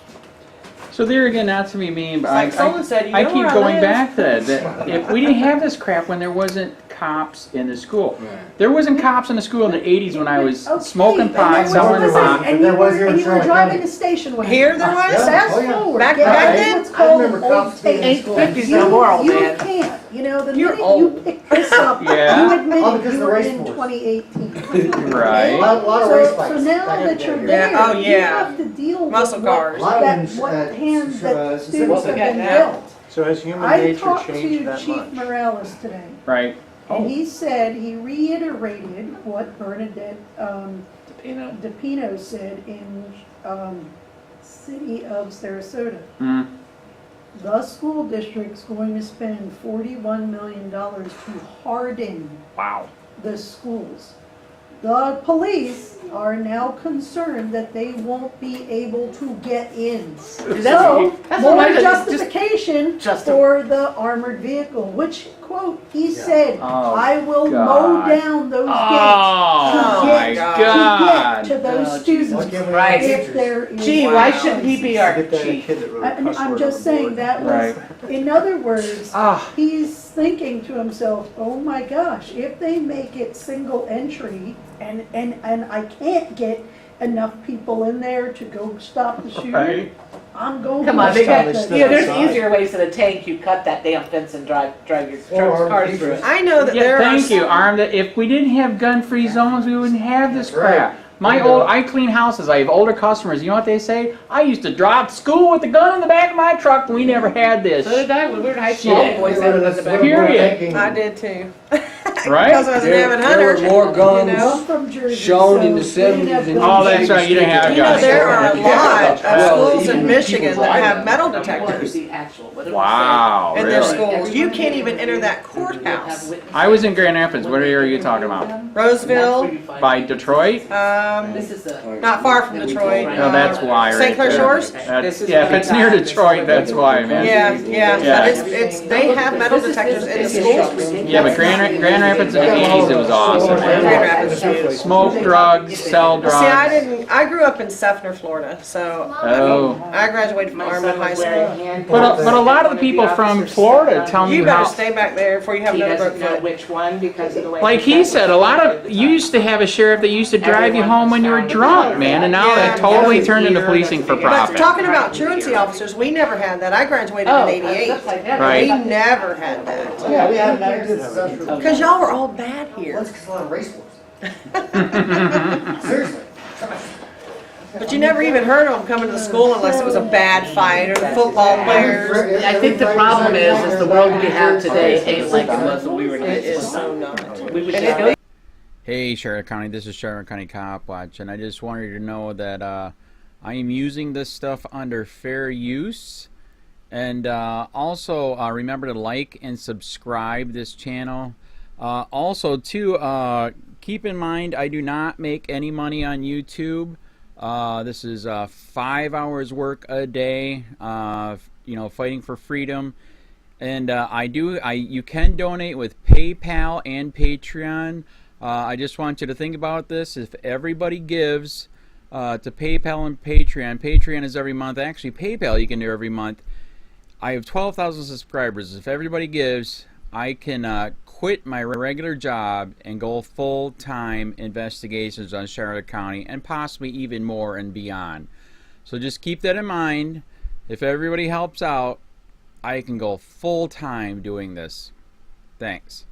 So there again, not to be mean, but Like someone said, you I know keep where I going live. back to that if we didn't have this crap when there wasn't cops in the school. There wasn't cops in the school in the 80s when I was Okay, smoking and pot, there was- selling listen, pot. And you were driving a station wagon. Here there was? Fast Oh, yeah. forward. Back get then? what's called an remember old cops being in tape. school. Ain't 50s You, no more, old you man. can't, you know, the You're minute old. you pick this up, Yeah. you admit Oh, because you the were race in force. 2018. Right. A lot of race So fights. now back in that the you're day. there, Yeah, oh, you yeah. have to deal Muscle with what, cars. what hands that students have been Yeah. dealt. So has human I nature talked changed to that Chief much? Morales today. Right. And he said, he reiterated what Bernadette DePino said in city of Sarasota. Mm. The school district's going to spend $41 million to harden Wow. the schools. The police are now concerned that they won't be able to get in. So, that's more what I- justification just- for the armored vehicle, which, quote, he said, Oh, I will God. mow down those gates Oh, to my get, God. to those Oh, students. Right. If there is. Gee, why shouldn't he be our Get that chief? kid that wrote a I'm cuss word just on the saying board. that was, Right. in other words, Ah. he's thinking to himself, oh my gosh, if they make it single entry and I can't get enough people in there to go stop the shooter, Right. I'm going to. Come on, they got, stop yeah, there's outside. easier ways than a tank. You cut that damn fence and drive your Or cars through it. I know that Yeah, there are. thank you, Armed. If we didn't have gun-free zones, we wouldn't have this That's right. crap. I clean houses. I have older customers. You know what they say? I used to drive to school with the gun in the back of my truck. We never had this. So did I when we were in high school. Shit. Boys had it in the back. Period. I did too. Right? Because I was an avid hunter. There were more guns You know? I'm from Jersey, shown in the so we didn't have 70s and guns. Oh, that's right, you didn't have You know, guns. there are a lot Well, of schools even in Michigan people that like have that. metal What is detectors the actual? What did it Wow, in their really? schools. You can't even enter that courthouse. I was in Grand Rapids. What area are you talking about? Roseville, By Detroit? This is the. not far from Detroit. No, that's why, right St. Clair there. Shores? That's, yeah, if it's near Detroit, that's why, man. Yeah, Yeah. but it's, they have metal detectors in the schools. Yeah, but Grand Grand Rapids in the 80s, it was awesome. Grand Rapids is beautiful. Smoke drugs, sell drugs. See, I grew up in Sefner, Florida, so Oh. I graduated from Armwood High School. But a lot of the people from Florida tell me You better how. stay back there before you have He another doesn't broke know foot. which one because of the way. Like he said, a lot of you used to have a sheriff that used to drive you home when you were drunk, man, and now Yeah. it totally turned into policing for But profit. talking about truancy officers, we never had that. I graduated in '88. Right. We never had that. Yeah, we had that. Because y'all were all bad here. Let's get on racehorse. Seriously. But you never even heard of them coming to the school unless it was a bad fight or the football players. I think the problem is the world we have today ain't like it was when we were It kids. is so not. We would just go. Hey, Charlotte County, this is Charlotte County Copwatch, and I just wanted you to know that I am using this stuff under fair use. And also remember to like and subscribe this channel. Also, too, keep in mind I do not make any money on YouTube. This is 5 hours work a day, you know, fighting for freedom. And you can donate with PayPal and Patreon. I just want you to think about this. If everybody gives to PayPal and Patreon, Patreon is every month. Actually, PayPal you can do every month. I have 12,000 subscribers. If everybody gives, I can quit my regular job and go full-time investigations on Charlotte County and possibly even more and beyond. So just keep that in mind. If everybody helps out, I can go full-time doing this. Thanks.